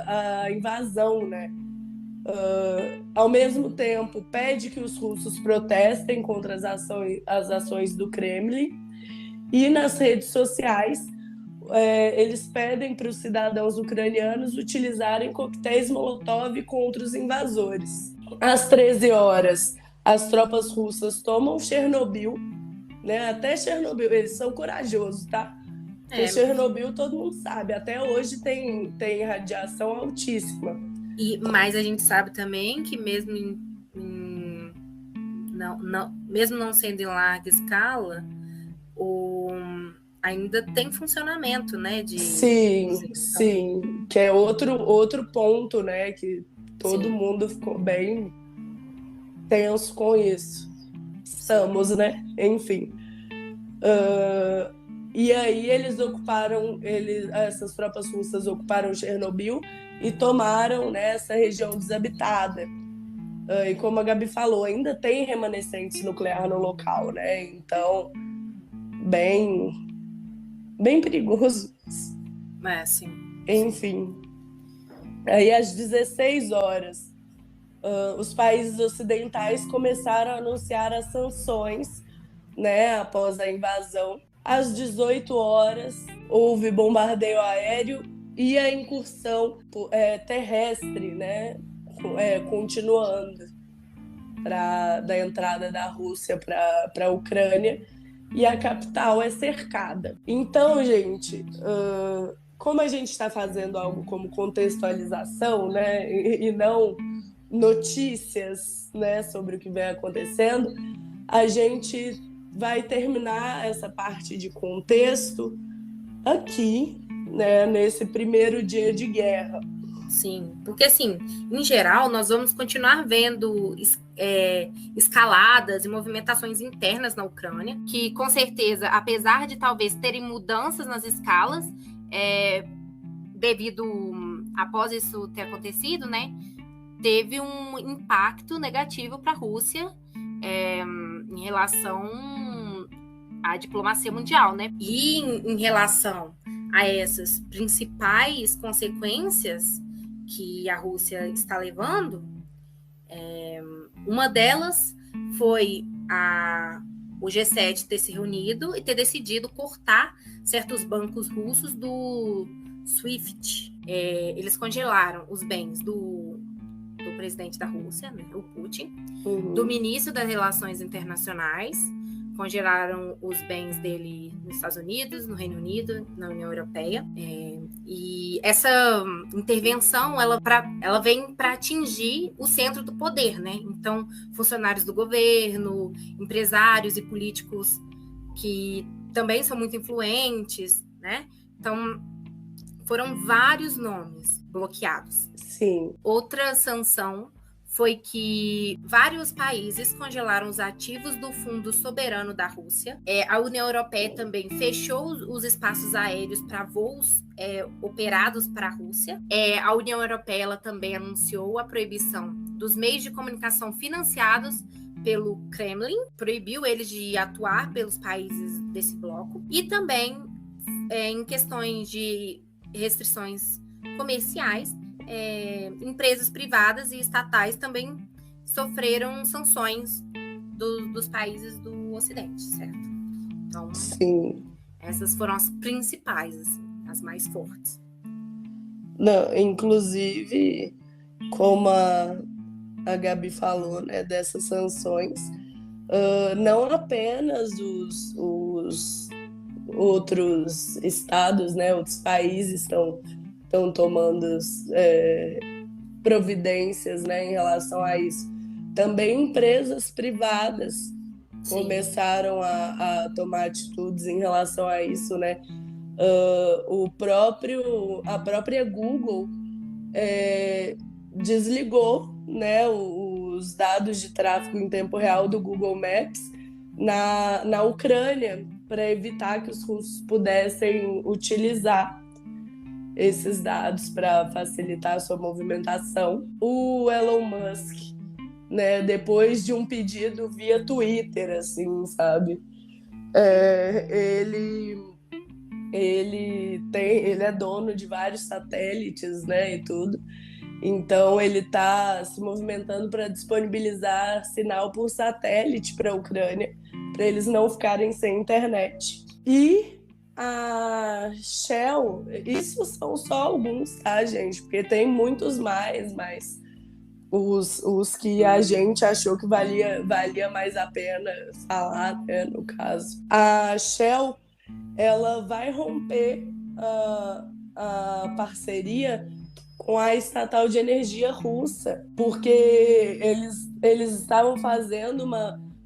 a invasão, né? Ao mesmo tempo, pede que os russos protestem contra as ações do Kremlin e nas redes sociais eles pedem para os cidadãos ucranianos utilizarem coquetéis Molotov contra os invasores. Às 13h, as tropas russas tomam Chernobyl, né? Até Chernobyl, eles são corajosos, tá? Porque Chernobyl todo mundo sabe, até hoje tem radiação altíssima. Mas a gente sabe também que mesmo mesmo não sendo em larga escala, ainda tem funcionamento, né? Sim, que é outro ponto, né? Que todo mundo ficou bem tenso com isso. Estamos, né? Enfim. E aí essas tropas russas ocuparam Chernobyl e tomaram, né, essa região desabitada. E como a Gabi falou, ainda tem remanescentes nucleares no local, né? Então, bem, bem perigoso. Sim. Enfim. Aí, às 16 horas, os países ocidentais começaram a anunciar as sanções, né, após a invasão. Às 18 horas, houve bombardeio aéreo e a incursão terrestre, né, continuando da entrada da Rússia para a Ucrânia, e a capital é cercada. Então, gente, como a gente está fazendo algo como contextualização, né, e não notícias, né, sobre o que vem acontecendo, a gente vai terminar essa parte de contexto aqui, né, nesse primeiro dia de guerra. Sim, porque assim, em geral, nós vamos continuar vendo escaladas e movimentações internas na Ucrânia, que com certeza, apesar de talvez terem mudanças nas escalas, devido após isso ter acontecido, né, teve um impacto negativo para a Rússia em relação à diplomacia mundial, né? E em relação a essas principais consequências que a Rússia está levando, uma delas foi o G7 ter se reunido e ter decidido cortar certos bancos russos do SWIFT. Eles congelaram os bens do presidente da Rússia, né, o Putin, do ministro das Relações Internacionais, congelaram os bens dele nos Estados Unidos, no Reino Unido, na União Europeia. E essa intervenção, ela vem para atingir o centro do poder, né? Então, funcionários do governo, empresários e políticos que também são muito influentes, né? Então, foram vários nomes bloqueados. Sim. Outra sanção foi que vários países congelaram os ativos do Fundo Soberano da Rússia. A União Europeia também fechou os espaços aéreos para voos operados para a Rússia. A União Europeia ela também anunciou a proibição dos meios de comunicação financiados pelo Kremlin, proibiu eles de atuar pelos países desse bloco. E também, em questões de restrições comerciais, empresas privadas e estatais também sofreram sanções dos países do Ocidente, certo? Então, sim, essas foram as principais, assim, as mais fortes. Não, inclusive, como a Gabi falou, né, dessas sanções, não apenas os outros estados, né, outros países estão tomando providências, né, em relação a isso. Também empresas privadas começaram a tomar atitudes em relação a isso, né? A própria Google desligou, né, os dados de tráfego em tempo real do Google Maps na Ucrânia, para evitar que os russos pudessem utilizar esses dados para facilitar a sua movimentação. O Elon Musk, né, depois de um pedido via Twitter, assim, sabe? Ele é dono de vários satélites, né, e tudo. Então ele está se movimentando para disponibilizar sinal por satélite para a Ucrânia, para eles não ficarem sem internet. E a Shell, isso são só alguns, tá, gente? Porque tem muitos mais, mas os que a gente achou que valia mais a pena falar, né, no caso. A Shell, ela vai romper a parceria com a estatal de energia russa, porque eles estavam fazendo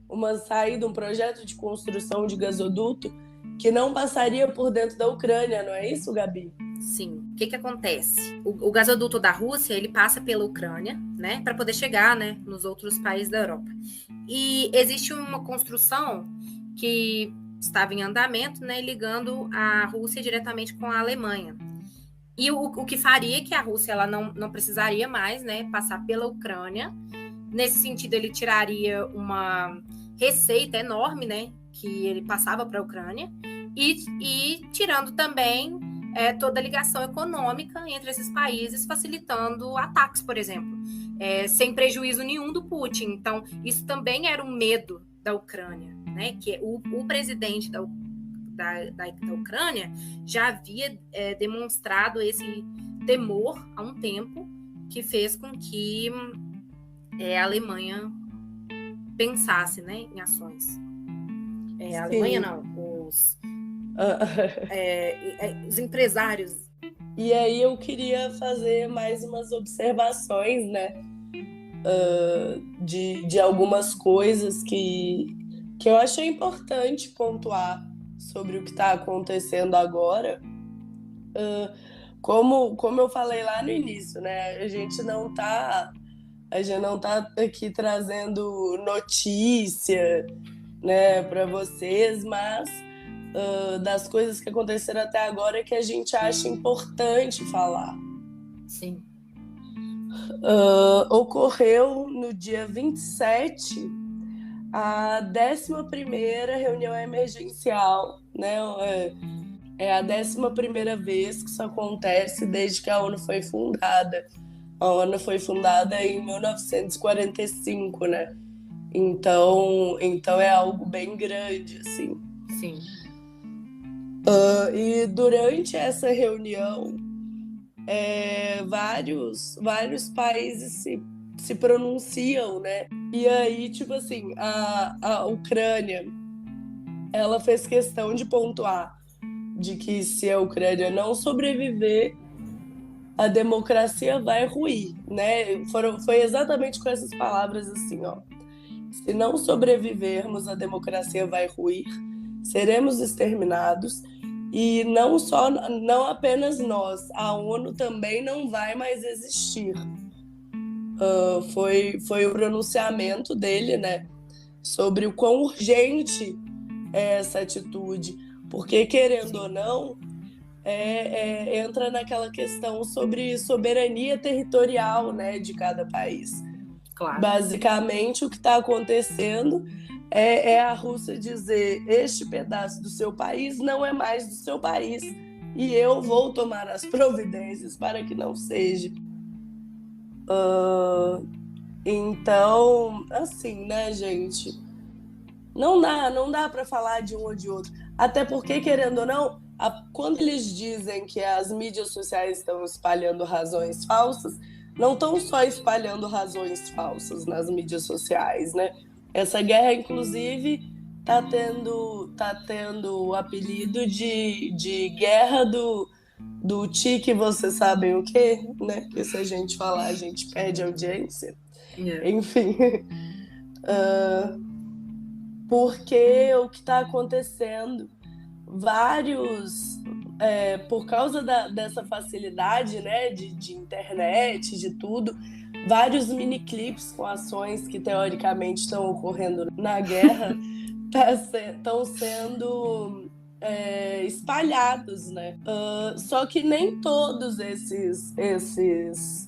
uma saída, um projeto de construção de gasoduto que não passaria por dentro da Ucrânia, não é isso, Gabi? Sim. O que acontece? O gasoduto da Rússia, ele passa pela Ucrânia, né, para poder chegar, né, nos outros países da Europa. E existe uma construção que estava em andamento, né, ligando a Rússia diretamente com a Alemanha. E o que faria que a Rússia ela não precisaria mais, né, passar pela Ucrânia. Nesse sentido, ele tiraria uma receita enorme, né, que ele passava para a Ucrânia, e tirando também toda a ligação econômica entre esses países, facilitando ataques, por exemplo, sem prejuízo nenhum do Putin. Então, isso também era um medo da Ucrânia, né, que o presidente da Ucrânia já havia demonstrado esse temor há um tempo, que fez com que a Alemanha pensasse, né, em ações. A Alemanha não, os empresários. E aí eu queria fazer mais umas observações, né, de algumas coisas que eu achei importante pontuar sobre o que está acontecendo agora. Como eu falei lá no início, né, a gente não tá aqui trazendo notícia, né, para vocês, mas das coisas que aconteceram até agora que a gente acha importante falar. Sim. Ocorreu no dia 27 a 11ª reunião emergencial, né? É a 11ª vez que isso acontece desde que a ONU foi fundada. A ONU foi fundada em 1945, né? Então é algo bem grande, assim. Sim. E durante essa reunião, vários países se pronunciam, né? E aí, tipo assim, a Ucrânia, ela fez questão de pontuar de que se a Ucrânia não sobreviver, a democracia vai ruir, né? Foi exatamente com essas palavras assim, ó. Se não sobrevivermos, a democracia vai ruir, seremos exterminados, e não apenas nós, a ONU também não vai mais existir. Foi o pronunciamento dele, né, sobre o quão urgente é essa atitude, porque, querendo ou não, entra naquela questão sobre soberania territorial, né, de cada país. Claro. Basicamente, o que está acontecendo é a Rússia dizer: este pedaço do seu país não é mais do seu país, e eu vou tomar as providências para que não seja. Então, assim, né, gente? Não dá para falar de um ou de outro. Até porque, querendo ou não, quando eles dizem que as mídias sociais estão espalhando razões falsas, não estão só espalhando razões falsas nas mídias sociais, né? Essa guerra, inclusive, tá tendo o apelido de guerra do tique, vocês sabem o quê, né? Porque se a gente falar, a gente perde audiência. Enfim. Porque o que está acontecendo, por causa dessa facilidade, né, de internet, de tudo, vários miniclips com ações que teoricamente estão ocorrendo na guerra estão sendo espalhados, né? Só que nem todos esses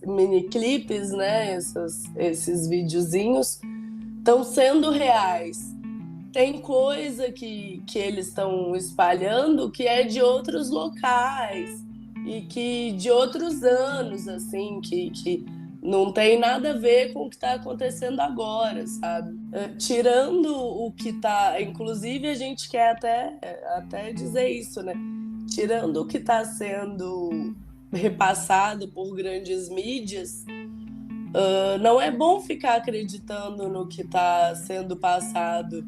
miniclips, né, esses videozinhos estão sendo reais. Tem coisa que eles estão espalhando que é de outros locais e que de outros anos, assim, que não tem nada a ver com o que está acontecendo agora, sabe? Tirando o que está... Inclusive, a gente quer até dizer isso, né? Tirando o que está sendo repassado por grandes mídias, não é bom ficar acreditando no que está sendo passado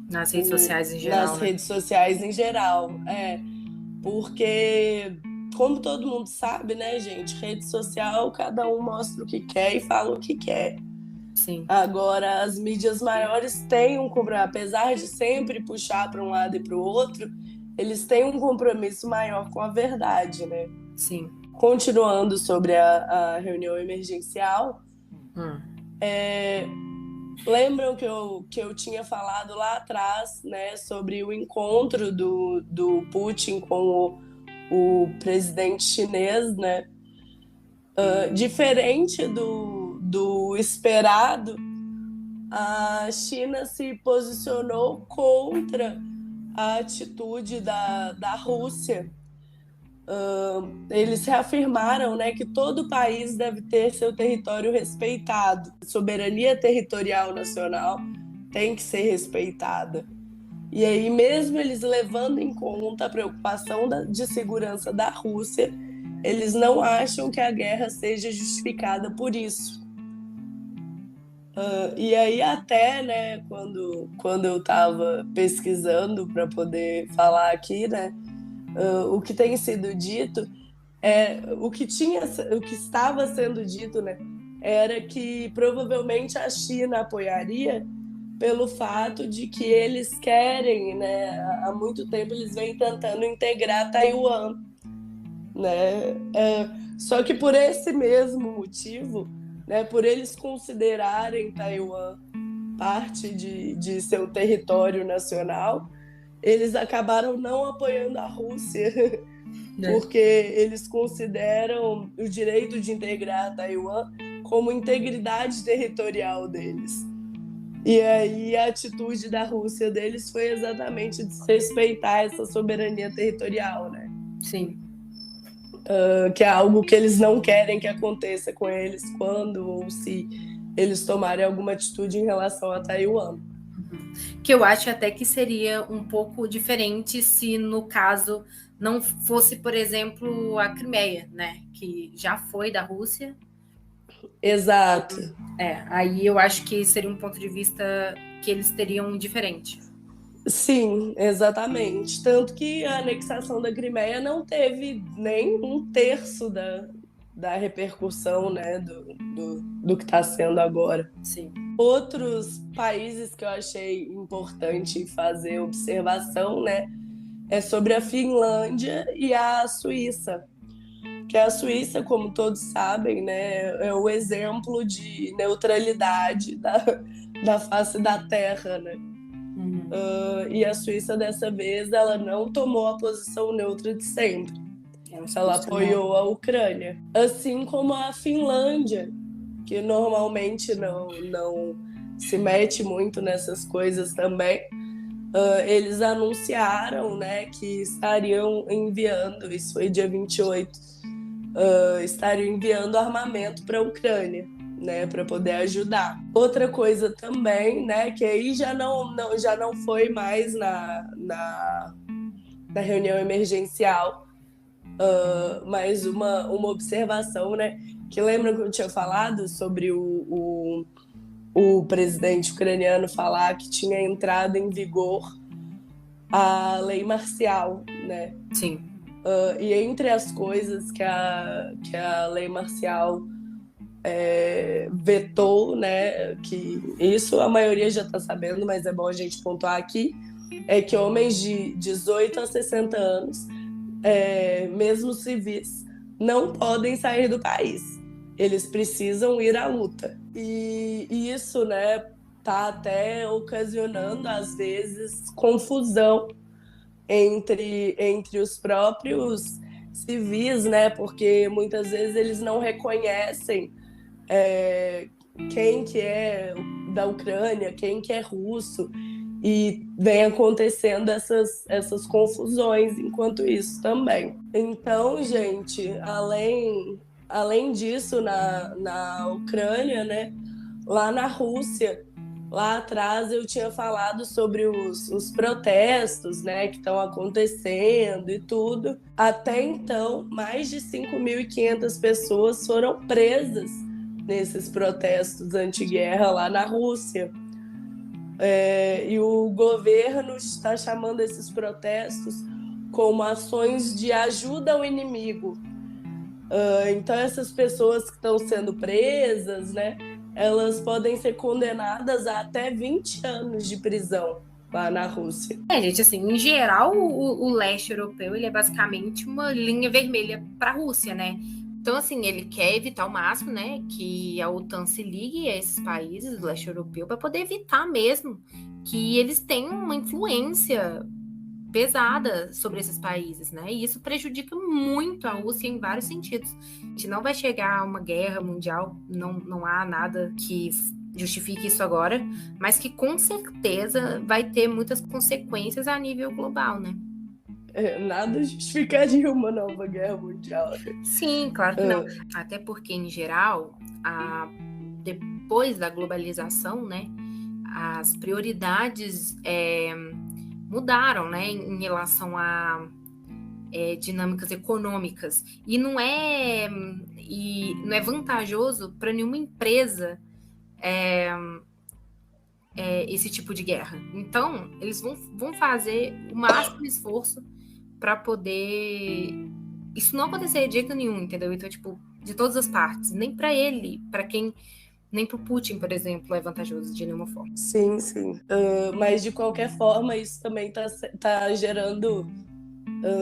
nas redes sociais em geral. Nas redes sociais em geral, porque, como todo mundo sabe, né, gente, rede social, cada um mostra o que quer e fala o que quer. Sim. Agora, as mídias maiores têm um compromisso, apesar de sempre puxar para um lado e para o outro, eles têm um compromisso maior com a verdade, né? Sim. Continuando sobre a reunião emergencial, lembram que eu tinha falado lá atrás, né, sobre o encontro do Putin com o presidente chinês, né? Diferente do esperado, a China se posicionou contra a atitude da Rússia. Eles reafirmaram, né, que todo país deve ter seu território respeitado. A soberania territorial nacional tem que ser respeitada. E aí, mesmo eles levando em conta a preocupação de segurança da Rússia, eles não acham que a guerra seja justificada por isso. E aí até, né, quando eu estava pesquisando para poder falar aqui, né, o que tem sido dito o que estava sendo dito, né, era que provavelmente a China apoiaria pelo fato de que eles querem, né, há muito tempo eles vêm tentando integrar Taiwan, né, só que por esse mesmo motivo, né, por eles considerarem Taiwan parte de seu território nacional, eles acabaram não apoiando a Rússia, porque eles consideram o direito de integrar Taiwan como integridade territorial deles. E aí a atitude da Rússia deles foi exatamente desrespeitar essa soberania territorial, né? Sim. Que é algo que eles não querem que aconteça com eles quando ou se eles tomarem alguma atitude em relação a Taiwan. Que eu acho até que seria um pouco diferente se, no caso, não fosse, por exemplo, a Crimeia, né? Que já foi da Rússia. Exato. Aí eu acho que seria um ponto de vista que eles teriam diferente. Sim, exatamente. Tanto que a anexação da Crimeia não teve nem 1/3 da repercussão, né, do que está sendo agora. Sim. Outros países que eu achei importante fazer observação, né, é sobre a Finlândia e a Suíça. Que a Suíça, como todos sabem, né, é o exemplo de neutralidade da face da Terra, né? E a Suíça, dessa vez, ela não tomou a posição neutra de sempre. Ela apoiou a Ucrânia. Assim como a Finlândia, que normalmente não se mete muito nessas coisas também. Eles anunciaram, né, que estariam enviando, isso foi dia 28, estariam enviando armamento para a Ucrânia, né, para poder ajudar. Outra coisa também, né, que aí já não foi mais na reunião emergencial, mas uma observação, né, que lembra que eu tinha falado sobre o presidente ucraniano falar que tinha entrado em vigor a lei marcial, né? Sim. E entre as coisas que a lei marcial vetou, né, que isso a maioria já está sabendo, mas é bom a gente pontuar aqui, é que homens de 18 a 60 anos, mesmo civis, não podem sair do país. Eles precisam ir à luta. E isso, né, tá até ocasionando, às vezes, confusão entre os próprios civis, né, porque muitas vezes eles não reconhecem quem que é da Ucrânia, quem que é russo, e vem acontecendo essas confusões enquanto isso também. Então, gente, além disso, na Ucrânia, né, lá na Rússia, lá atrás eu tinha falado sobre os protestos, né, que estão acontecendo e tudo. Até então, mais de 5.500 pessoas foram presas nesses protestos anti-guerra lá na Rússia. E o governo está chamando esses protestos como ações de ajuda ao inimigo. Então, essas pessoas que estão sendo presas, né, elas podem ser condenadas a até 20 anos de prisão lá na Rússia. Gente, assim, em geral, o leste europeu ele é basicamente uma linha vermelha para a Rússia, né? Então, assim, ele quer evitar ao máximo, né, que a OTAN se ligue a esses países do leste europeu para poder evitar mesmo que eles tenham uma influência pesada sobre esses países, né? E isso prejudica muito a Rússia em vários sentidos. A gente não vai chegar a uma guerra mundial, não há nada que justifique isso agora, mas que com certeza vai ter muitas consequências a nível global, né? Nada justificaria uma nova guerra mundial. Sim, claro que não. Até porque, em geral, depois da globalização, né, as prioridades mudaram, né, em relação a dinâmicas econômicas. E não é vantajoso para nenhuma empresa esse tipo de guerra. Então, eles vão fazer o máximo esforço para poder isso não acontecer de jeito nenhum, entendeu? Então, tipo, de todas as partes. Nem para ele, nem para o Putin, por exemplo, é vantajoso de nenhuma forma. Sim. Mas, de qualquer forma, isso também tá gerando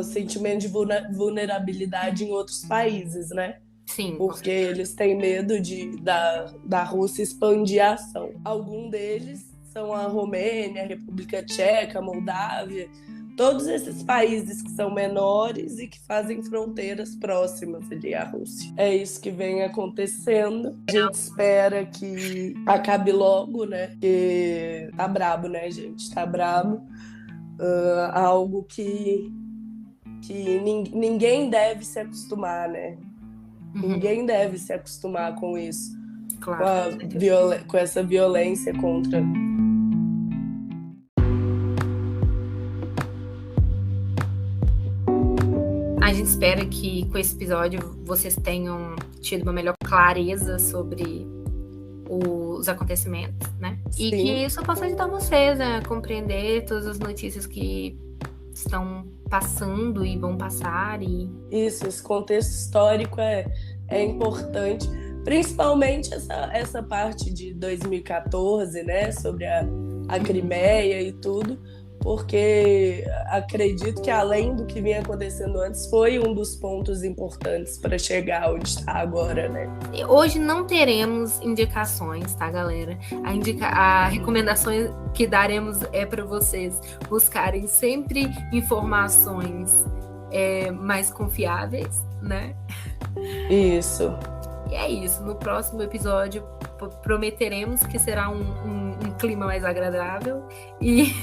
sentimento de vulnerabilidade em outros países, né? Sim. Porque eles têm medo da Rússia expandir a ação. Alguns deles são a Romênia, a República Tcheca, a Moldávia, todos esses países que são menores e que fazem fronteiras próximas ali à Rússia. É isso que vem acontecendo. A gente espera que acabe logo, né? Porque tá brabo, né, gente? Tá brabo. Algo que ninguém deve se acostumar, né? Ninguém deve se acostumar com isso, claro, com essa violência contra. A gente espera que com esse episódio vocês tenham tido uma melhor clareza sobre os acontecimentos, né? Sim. E que isso possa ajudar vocês a compreender todas as notícias que estão passando e vão passar. Isso, esse contexto histórico é importante, principalmente essa parte de 2014, né, sobre a Crimeia e tudo, porque acredito que além do que vinha acontecendo antes, foi um dos pontos importantes para chegar onde está agora, né? Hoje não teremos indicações, tá, galera? A recomendação que daremos é para vocês buscarem sempre informações mais confiáveis, né? Isso. E é isso. No próximo episódio prometeremos que será um clima mais agradável e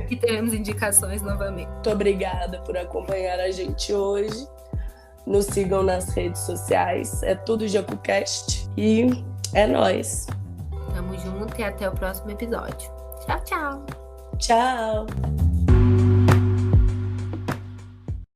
que teremos indicações novamente. Muito obrigada por acompanhar a gente hoje. Nos sigam nas redes sociais. É tudo JacuCast e é nóis. Tamo junto e até o próximo episódio. Tchau, tchau. Tchau.